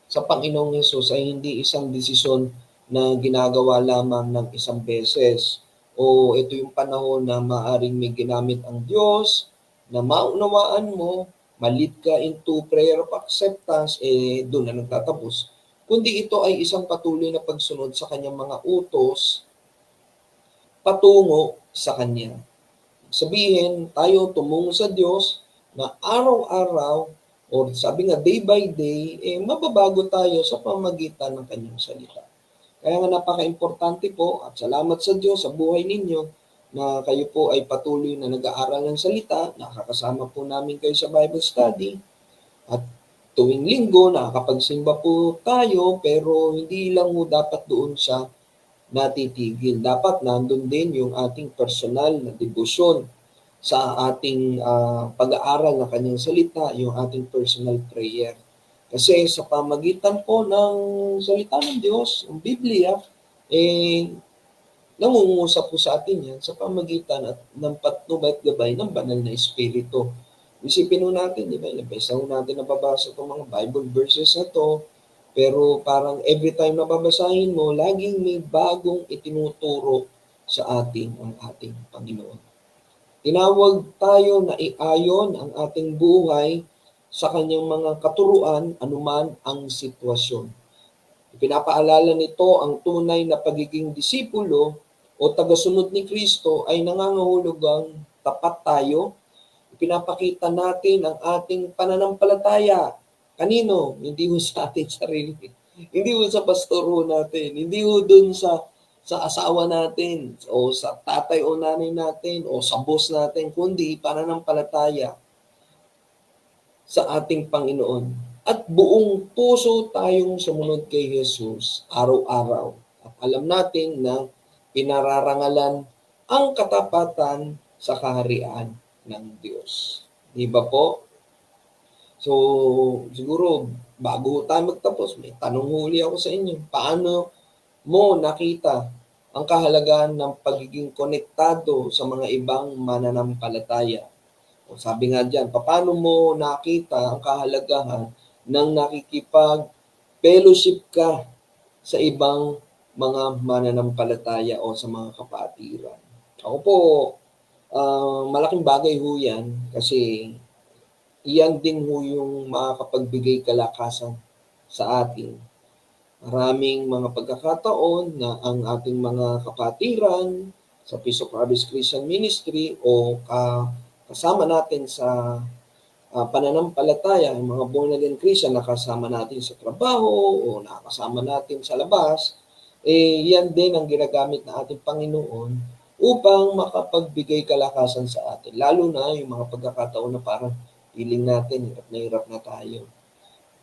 sa Panginoong Hesus ay hindi isang desisyon na ginagawa lamang ng isang beses. O ito yung panahon na maaring may ginamit ang Diyos na maunawaan mo, malit ka into prayer of acceptance, doon na nagtatapos. Kundi ito ay isang patuloy na pagsunod sa kanyang mga utos patungo sa kanya. Sabihin, tayo tumungo sa Diyos na araw-araw, o sabi nga day by day, mababago tayo sa pamagitan ng kanyang salita. Kaya nga napaka-importante po at salamat sa Diyos sa buhay ninyo na kayo po ay patuloy na nag-aaral ng salita, nakakasama po namin kayo sa Bible study, at tuwing linggo nakakapagsimba po tayo, pero hindi lang mo dapat doon siya natitigil. Dapat nandun din yung ating personal na debosyon sa ating pag-aaral ng kanyang salita, yung ating personal prayer. Kasi sa pamagitan po ng salita ng Diyos, ang Biblia, nangungusap po sa atin yan sa pamagitan at ng patnubay at gabay ng banal na Espiritu. Isipin po natin, di ba, ilang beses natin nababasa itong mga Bible verses na to, pero parang every time na babasahin mo, laging may bagong itinuturo sa ating ang ating Panginoon. Tinawag tayo na iayon ang ating buhay sa kanyang mga katuruan, anuman ang sitwasyon. Pinapaalala nito ang tunay na pagiging disipulo o tagasunod ni Kristo ay nangangahulugang tapat tayo. Pinapakita natin ang ating pananampalataya. Kanino? Hindi ho sa ating sarili. Hindi ho sa pastor ho natin. Hindi ho dun sa asawa natin o sa tatay o nanay natin o sa boss natin, kundi pananampalataya sa ating Panginoon. At buong puso tayong sumunod kay Jesus araw-araw. At alam natin na pinararangalan ang katapatan sa kaharian ng Diyos. Di ba po? So, siguro, bago tayo magtapos, may tanong huli ako sa inyo. Paano mo nakita ang kahalagahan ng pagiging konektado sa mga ibang mananampalataya? O sabi nga dyan, paano mo nakita ang kahalagahan ng nakikipag-fellowship ka sa ibang mga mananampalataya o sa mga kapatiran? Ako po, malaking bagay ho yan kasi iyan din ho yung makakapagbigay kalakasan sa atin. Maraming mga pagkakataon na ang ating mga kapatiran sa Peace of Harvest Christian Ministry o kasama natin sa pananampalataya, yung mga born again Christian, nakasama natin sa trabaho o nakasama natin sa labas, yan din ang ginagamit ng ating Panginoon upang makapagbigay kalakasan sa atin. Lalo na yung mga pagkakataon na parang feeling natin, hirap na tayo.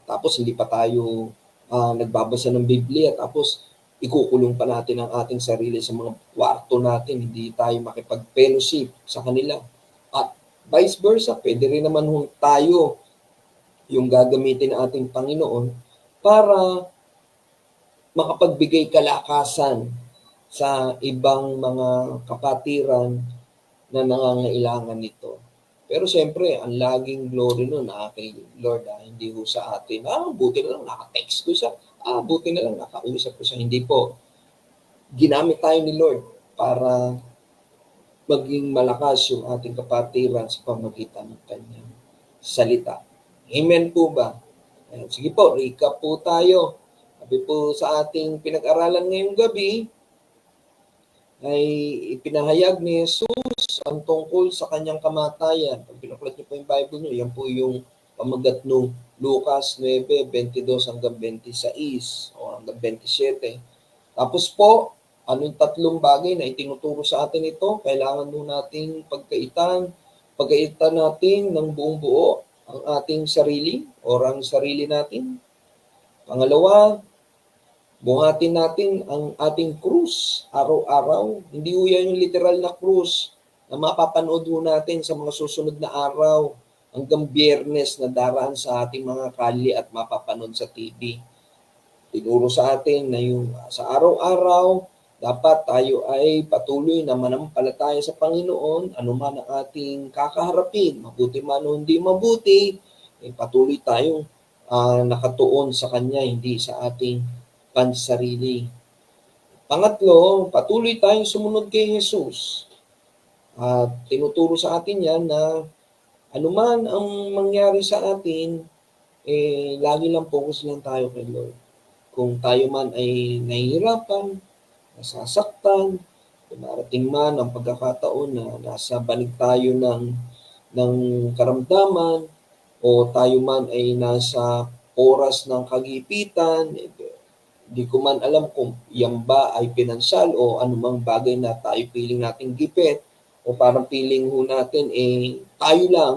Tapos hindi pa tayo nagbabasa ng Biblia, tapos ikukulong pa natin ang ating sarili sa mga kwarto natin, hindi tayo makipag-fellowship sa kanila. At vice versa, pwede rin naman tayo yung gagamitin ng ating Panginoon para makapagbigay kalakasan sa ibang mga kapatiran na nangangailangan nito. Pero siyempre, ang laging glory nun kay Lord, hindi ko sa atin. Buti na lang naka-text ko siya. Buti na lang nakausap ko siya. Hindi po. Ginamit tayo ni Lord para maging malakas yung ating kapatiran sa pamagitan ng kanyang salita. Amen po ba? Sige po, recap po tayo. Sabi po sa ating pinag-aralan ngayong gabi, ay ipinahayag ni Jesus ang tungkol sa kanyang kamatayan. Pag pinaklat niyo po yung Bible niyo, yan po yung pamagat ng Lucas 9:22 hanggang 26 o hanggang 27. Tapos po, ano yung tatlong bagay na itinuturo sa atin ito? Kailangan mo nating pagkaitan natin ng buong buo ang ating sarili o ang sarili natin. Pangalawa, buhatin natin ang ating krus araw-araw. Hindi ho yan yung literal na krus na mapapanood ho natin sa mga susunod na araw hanggang Biyernes na daraan sa ating mga kalye at mapapanood sa TV. Tinuro sa atin na yung sa araw-araw, dapat tayo ay patuloy na manampalataya sa Panginoon, anuman ang ating kakaharapin, mabuti man o hindi mabuti, patuloy tayong nakatuon sa Kanya, hindi sa ating pansarili. Pangatlo, patuloy tayong sumunod kay Jesus. At tinuturo sa atin yan na anuman ang mangyari sa atin, lagi lang focus lang tayo kay Lord. Kung tayo man ay nahihirapan, nasasaktan, dumarating man ang pagkakataon na nasa banig tayo ng karamdaman, o tayo man ay nasa oras ng kagipitan, di ko man alam kung yan ba ay pinansyal o anumang bagay na tayo piling nating gipit, o parang piling ho natin, tayo lang,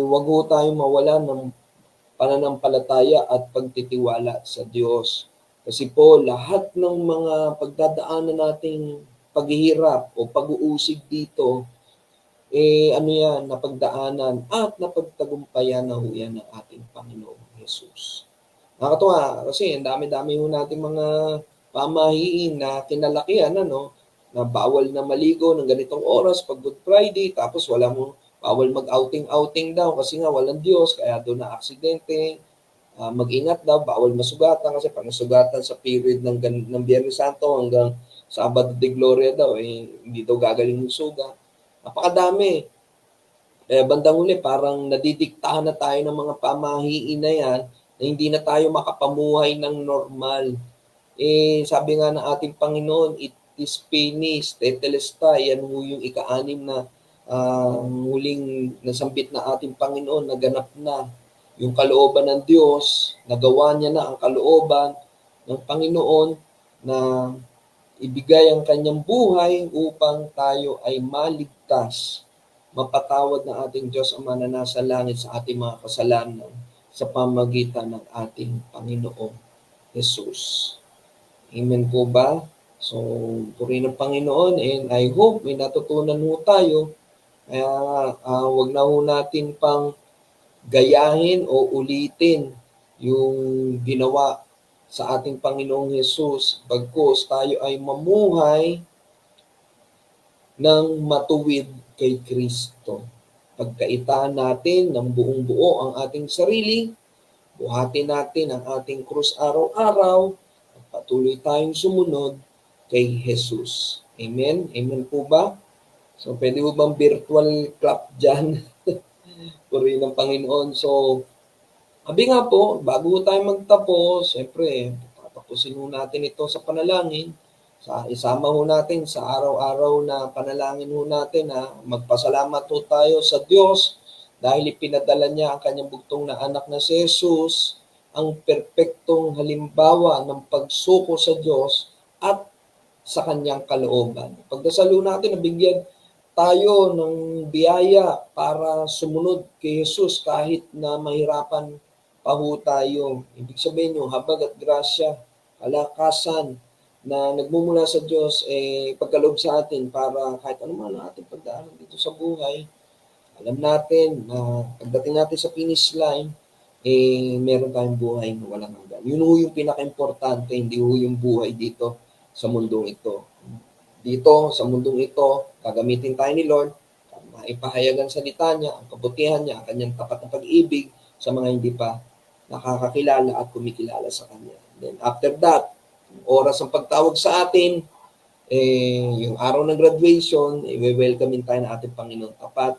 wag ho tayong mawala ng pananampalataya at pagtitiwala sa Diyos. Kasi po, lahat ng mga pagdadaanan nating paghihirap o pag-uusig dito, ano yan, napagdaanan at napagtagumpayan na ho yan ng ating Panginoong Jesus. Nakakatuwa kasi ang dami-dami ho nating mga pamahiin na kinalakihan, na bawal na maligo ng ganitong oras pag Good Friday, tapos bawal mag-outing-outing daw kasi nga walang Diyos, kaya doon na aksidente. Mag-ingat daw, bawal masugatan kasi pag nasugatan sa period ng Biyernes Santo hanggang Sabado de Gloria daw, hindi daw gagaling yung sugat. Napakadami. Bandang huli, parang nadidiktahan na tayo ng mga pamahiin na yan na hindi na tayo makapamuhay ng normal. Sabi nga ng ating Panginoon, it is finished, tetelestai, yan yung ika-6 na huling nasambit na ating Panginoon, naganap na yung kalooban ng Diyos, nagawa niya na ang kalooban ng Panginoon na ibigay ang kanyang buhay upang tayo ay maligtas, mapatawad ng ating Diyos Ama na nasa langit sa ating mga kasalanan sa pamagitan ng ating Panginoong Jesus. Amen po ba? So, purihin ng Panginoon, and I hope may natutunan ho tayo. Kaya wag na ho natin pang gayahin o ulitin yung ginawa sa ating Panginoong Jesus, bagkus tayo ay mamuhay ng matuwid kay Kristo. Pagkaitaan natin ng buong buo ang ating sarili, buhatin natin ang ating krus araw-araw, at patuloy tayong sumunod kay Jesus. Amen? Amen po ba? So, pwede mo bang virtual clap dyan? Purihin ng Panginoon. So, sabi nga po, bago tayo magtapos, siyempre, tatapusin ho natin ito sa panalangin. Isama ho natin sa araw-araw na panalangin ho natin na magpasalamat ho tayo sa Diyos dahil ipinadala niya ang kanyang bugtong na anak na si Jesus, ang perpektong halimbawa ng pagsuko sa Diyos at sa kanyang kalooban. Pagdasal ho natin, nabigyan tayo ng biyaya para sumunod kay Jesus kahit na mahirapan pa ho tayo. Ibig sabihin yung habag at grasya, kalakasan na nagmumula sa Diyos, pagkaloob sa atin para kahit anuman ang ating pagdaanan dito sa buhay, alam natin na pagdating natin sa finish line, meron tayong buhay na walang hanggan. Yun ho yung pinaka-importante, hindi ho yung buhay dito sa mundong ito. Dito, sa mundong ito, gagamitin tayo ni Lord, maipahayag ang salita niya, ang kabutihan niya, ang kanyang tapat na pag-ibig sa mga hindi pa nakakakilala at kumikilala sa Kanya. Then after that, oras ng pagtawag sa atin, yung araw ng graduation, welcomein tayo ng ating Panginoon tapat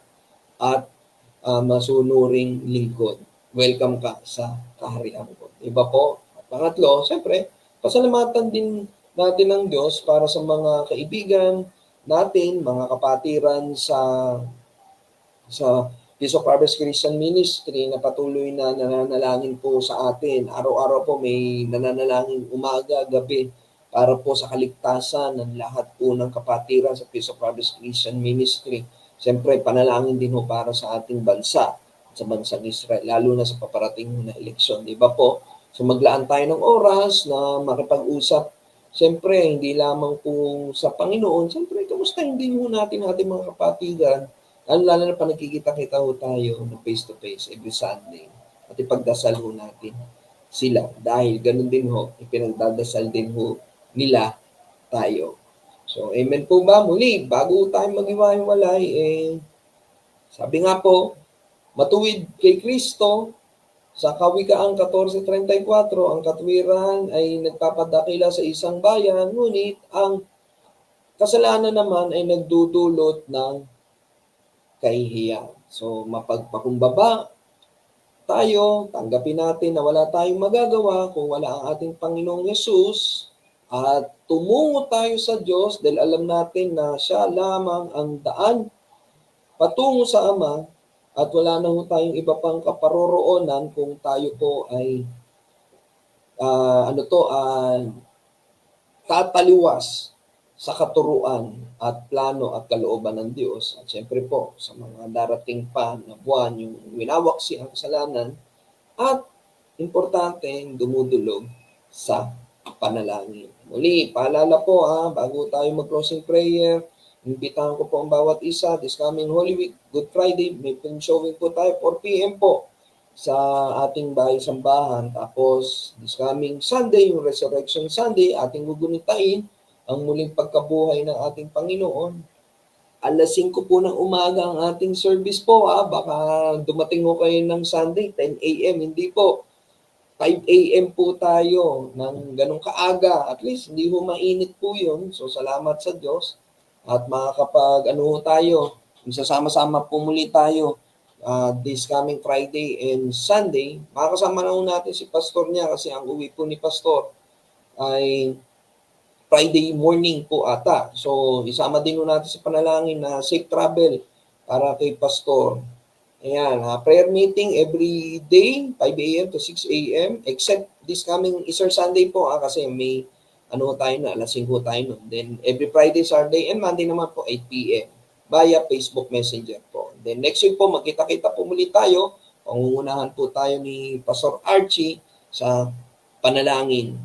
at masunuring lingkod. Welcome ka sa kaharian ko. Iba po. At pangatlo, siyempre, pasalamatan din natin ng Diyos para sa mga kaibigan natin, mga kapatiran sa Peace of Harvest Christian Ministry na patuloy na nananalangin po sa atin. Araw-araw po may nananalangin umaga, gabi para po sa kaligtasan ng lahat po ng kapatiran sa Peace of Harvest Christian Ministry. Siyempre, panalangin din po para sa ating bansa, sa bansang Israel, lalo na sa paparating na eleksyon. Di ba po? So maglaan tayo ng oras na makipag-usap. Siyempre, hindi lamang po sa Panginoon. Siyempre, kamustahin din po natin ating mga kapatiran. Lalo na pa nagkikita-kita ho tayo na face-to-face every Sunday. At ipagdasal ho natin sila. Dahil ganun din ho, ipinagdadasal din ho nila tayo. So, amen po ba? Muli, bago tayo mag-iwalay, sabi nga po, matuwid kay Kristo, Sa Kawikaan 14:34, ang katwiran ay nagpapadakila sa isang bayan, ngunit ang kasalanan naman ay nagdudulot ng kahihiyan. So, mapagpakumbaba tayo, tanggapin natin na wala tayong magagawa kung wala ang ating Panginoong Yesus at tumungo tayo sa Diyos dahil alam natin na siya lamang ang daan patungo sa Ama at wala na ho tayong iba pang kaparoroonan kung tayo po ay tataliwas sa katuruan at plano at kalooban ng Diyos. At syempre po, sa mga darating pa na buwan, yung winawaksi ang kasalanan at importante, dumudulog sa panalangin. Muli, paalala po bago tayo mag-closing prayer, imbitahan ko po ang bawat isa, this coming Holy Week, Good Friday, may film showing po tayo, 4 p.m. po sa ating bahay-sambahan. Tapos, this coming Sunday, yung Resurrection Sunday, ating gugunitain ang muling pagkabuhay ng ating Panginoon. Alas 5 po ng umaga ang ating service po. Baka dumating ko kayo ng Sunday, 10 a.m. Hindi po. 5 a.m. po tayo ng ganong kaaga. At least, hindi ho mainit po yun. So, salamat sa Diyos. At makakapag, tayo, isasama-sama po muli tayo this coming Friday and Sunday. Makakasama na ho natin si Pastor niya kasi ang uwi po ni Pastor ay Friday morning po ata. So, isama din ho natin sa panalangin na safe travel para kay Pastor. Ayan, prayer meeting every day, 5 a.m. to 6 a.m. except this coming Easter Sunday po kasi may tayo na, alas 5 tayo nun. Then, every Friday, Saturday, and Monday naman po, 8 p.m. via Facebook Messenger po. Then, next week po, magkita-kita po muli tayo. Pangungunahan po tayo ni Pastor Archie sa panalangin,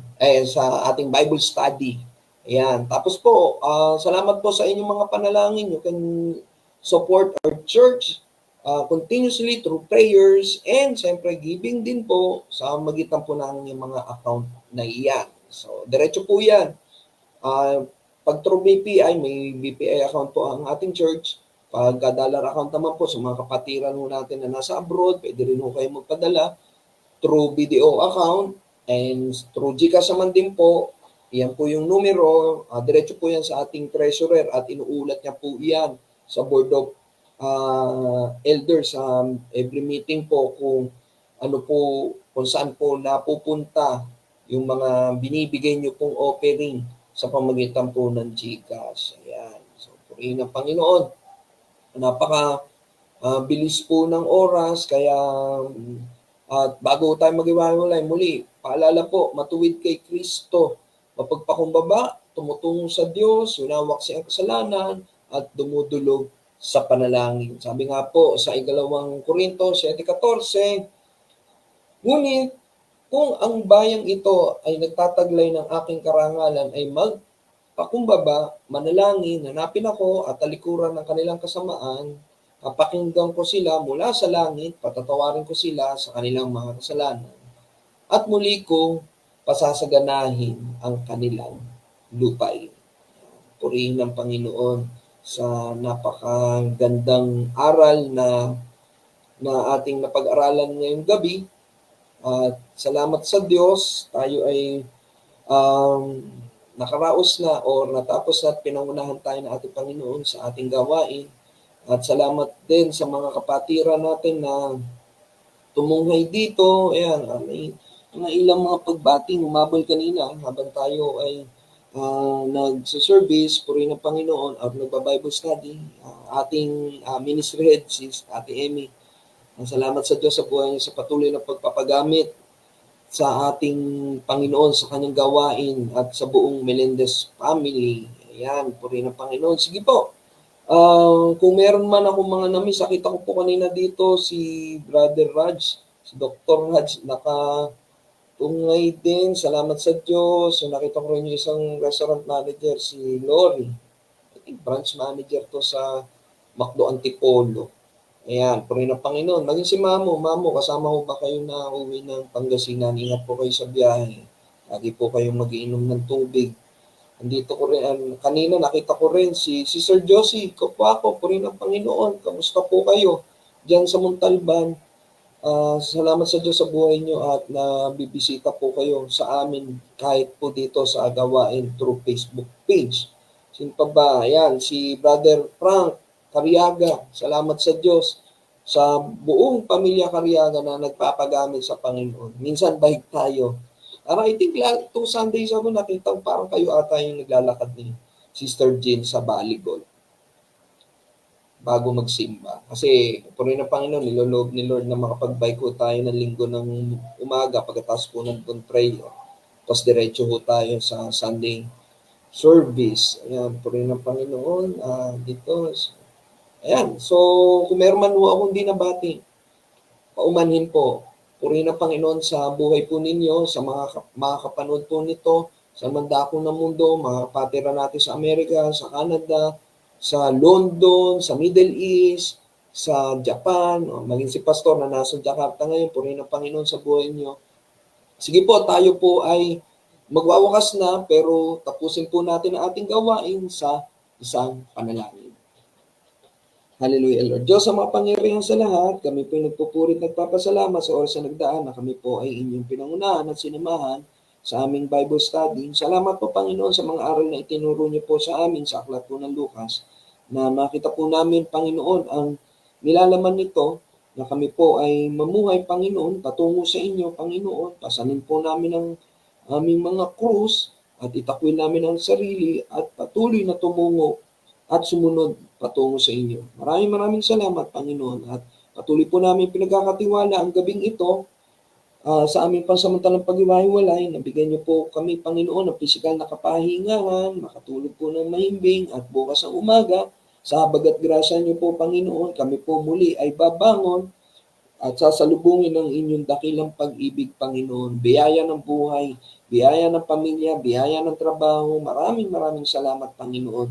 sa ating Bible study. Ayan. Tapos po, salamat po sa inyong mga panalangin. You can support our church continuously through prayers and siyempre giving din po sa magitan po ng mga account na iyan. So, diretso po yan. Pag through BPI, may BPI account po ang ating church. Pag dollar account naman po sa mga kapatiran ho natin na nasa abroad, pwede rin ho kayo magpadala through BDO account and through GCash naman din po. Yan po yung numero. Diretso po yan sa ating treasurer at inuulat niya po yan sa Board of Elders every meeting po kung kung saan po napupunta yung mga binibigay niyo pong offering sa pamamagitan po ng GCash. Ayan. So, purihin ng Panginoon. Napaka bilis po ng oras, kaya at bago tayo mag-iwalay muli, paalala po, matuwid kay Kristo, mapagpakumbaba, tumutungo sa Diyos, winawaksi ang kasalanan, at dumudulog sa panalangin. Sabi nga po sa 2 Korinto 7:14, ngunit kung ang bayang ito ay nagtataglay ng aking karangalan ay magpakumbaba, manalangin, hanapin ako at talikuran ng kanilang kasamaan, papakinggan ko sila mula sa langit, patatawarin ko sila sa kanilang mga kasalanan, at muli kong pasasaganahin ang kanilang lupain. Purihin ng Panginoon sa napakagandang aral na ating napag-aralan ngayong gabi. At salamat sa Diyos, tayo ay nakaraos na o natapos na at pinangunahan tayo ng ating Panginoon sa ating gawain. At salamat din sa mga kapatiran natin na tumunghay dito. Ayan, may mga ilang mga pagbating umabol kanina habang tayo ay nagsa-service, purihin ng Panginoon at nagba-Bible study. Ating ministry head, si Ate Emmy. Salamat sa Diyos sa buhay niya sa patuloy na pagpapagamit sa ating Panginoon sa kanyang gawain at sa buong Melendez family. Ayan, purihin ng Panginoon. Sige po. Kung meron man ako mga namiss, nakita ko po kanina dito si Brother Raj, si Dr. Raj, nakatungay din. Salamat sa Diyos. So, nakita ko rin yung isang restaurant manager, si Lori. I think branch manager to sa Macdo Antipolo. Ayan, purihin ng Panginoon. Maging si Mamo, kasama ho ba kayo na uwi ng Pangasinan? Ingat po kayo sa biyahe. Lagi po kayong mag-iinom ng tubig. Andito ko rin, kanina nakita ko rin si Sir Josie, kapwa ko, purihin ng Panginoon. Kamusta po kayo diyan sa Montalban? Salamat sa Diyos sa buhay niyo at nabibisita po kayo sa amin kahit po dito sa gawain through Facebook page. Sino pa ba? Ayan, si Brother Frank Cariaga. Salamat sa Diyos sa buong pamilya Cariaga na nagpapagamit sa Panginoon. Minsan bahig tayo. I think 2 Sundays ago nakita ko parang kayo ata yung naglalakad ni Sister Jean sa Baligol bago magsimba. Kasi, puri ng Panginoon, niloloob ni Lord na makapag-bike ho tayo ng linggo ng umaga pagkatapos po ng prayer. Tapos diretso ho tayo sa Sunday service. Ayan, puri ng Panginoon. Dito. Ayan, so kung meron man ho akong di nabati, paumanhin po. Puri ng Panginoon sa buhay po ninyo, sa mga makakapanood po nito, sa mandako ng mundo, mga kapatira natin sa Amerika, sa Canada, sa London, sa Middle East, sa Japan, maging si Pastor na nasa Jakarta ngayon, puri ng Panginoon sa buhay niyo. Sige po, tayo po ay magwawakas na, pero tapusin po natin ang ating gawain sa isang panalangin. Hallelujah, Lord. Diyos, sa makapangyarihan sa lahat, kami po nagpupurit nagpapasalamat sa oras na nagdaan na kami po ay inyong pinangunahan at sinamahan sa aming Bible study. Salamat po, Panginoon, sa mga aral na itinuro niyo po sa amin sa aklat po ng Lucas, na makita po namin, Panginoon, ang nilalaman nito, na kami po ay mamuhay, Panginoon, patungo sa inyo, Panginoon. Pasanin po namin ang aming mga krus at itakwil namin ang sarili at patuloy na tumungo at sumunod patungo sa inyo. Maraming salamat, Panginoon, at patuloy po namin pinagkakatiwala ang gabing ito sa aming pansamantalang paghiwa-hiwalay. Nabigyan niyo po kami, Panginoon, ng pisikal na kapahingahan, makatulog po ng mahimbing at bukas ang umaga, sa habag at grasya niyo po, Panginoon, kami po muli ay babangon at sasalubungin ng inyong dakilang pag-ibig, Panginoon. Biyaya ng buhay, biyaya ng pamilya, biyaya ng trabaho. Maraming salamat, Panginoon,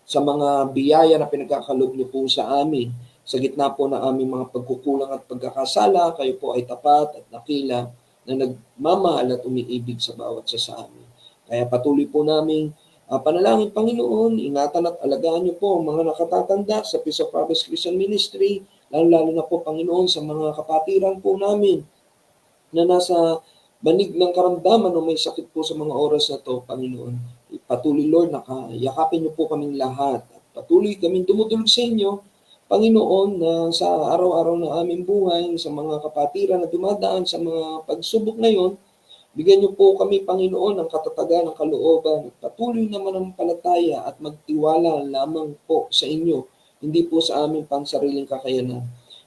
sa mga biyaya na pinagkakalob niyo po sa amin. Sa gitna po ng aming mga pagkukulang at pagkakasala, kayo po ay tapat at dakila na nagmamahal at umiibig sa bawat isa sa amin. Kaya patuloy po namin panalangin, Panginoon, ingatan at alagaan niyo po ang mga nakatatanda sa Peace of Harvest Christian Ministry, lalo na po, Panginoon, sa mga kapatiran po namin na nasa banig ng karamdaman o may sakit po sa mga oras na to, Panginoon. Patuloy, Lord, yakapin niyo po kaming lahat. At patuloy kaming dumudulog sa inyo, Panginoon, na sa araw-araw na aming buhay, sa mga kapatiran na dumadaan sa mga pagsubok ngayon, bigyan niyo po kami, Panginoon, ng katatagan ng kalooban. Patuloy naman ang palataya at magtiwala lamang po sa inyo, hindi po sa aming pansariling kakayanan.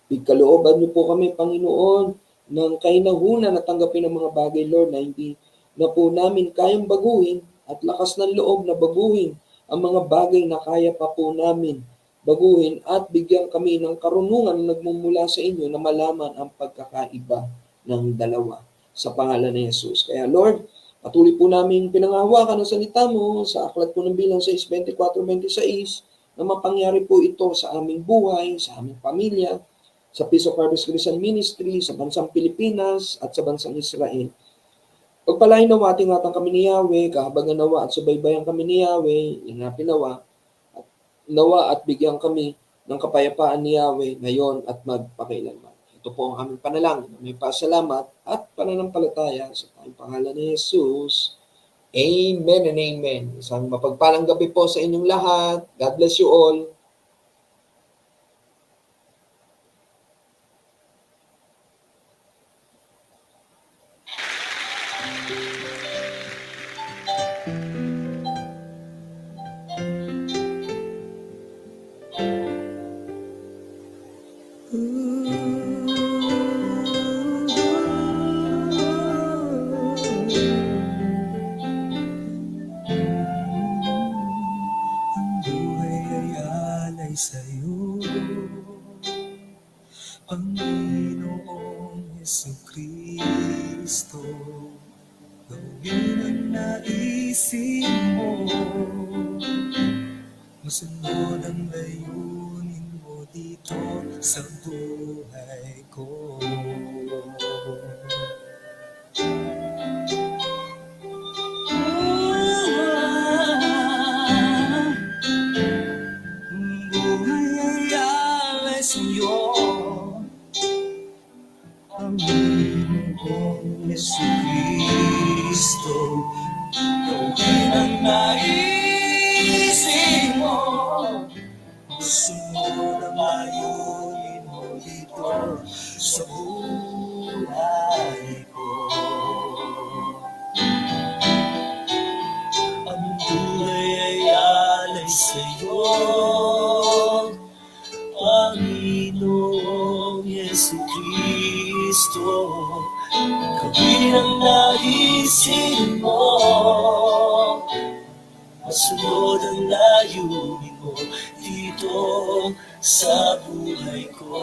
Bigkalooban niyo po kami, Panginoon, ng kainahunan na tanggapin ang mga bagay, Lord, na hindi na po namin kayang baguhin at lakas ng loob na baguhin ang mga bagay na kaya pa po namin baguhin at bigyan kami ng karunungan na nagmumula sa inyo na malaman ang pagkakaiba ng dalawa sa pangalan ni Jesus. Kaya Lord, patuloy po namin pinangahawakan ang salita mo sa aklat po ng Bilang 6:24-26 na mapangyari po ito sa aming buhay, sa aming pamilya, sa Peace of Harvest Christian Ministry, sa bansang Pilipinas at sa bansang Israel. Pagpalain nawa ating atang kami ni Yahweh, kahabagan nawa at subaybayan kami ni Yahweh, inapin nawa at bigyan kami ng kapayapaan ni Yahweh ngayon at magpakailanman. Ito po ang aming panalangin. May pasalamat at pananampalataya sa tayong pangalan ni Jesus. Amen and amen. Isang mapagpalang gabi po sa inyong lahat. God bless you all. Sa'yo, Panginoong Jesucristo, gawin ang naisip mo, masunod ang layunin mo dito sa buhay ko. Sa'yo, Masunod ang layunin mo dito sa buhay ko. Ang buhay ay alay sa'yo, Panginoong Yesu Kristo. Gawin ang naisin mo, masunod ang layunin mo dito sa buhay ko.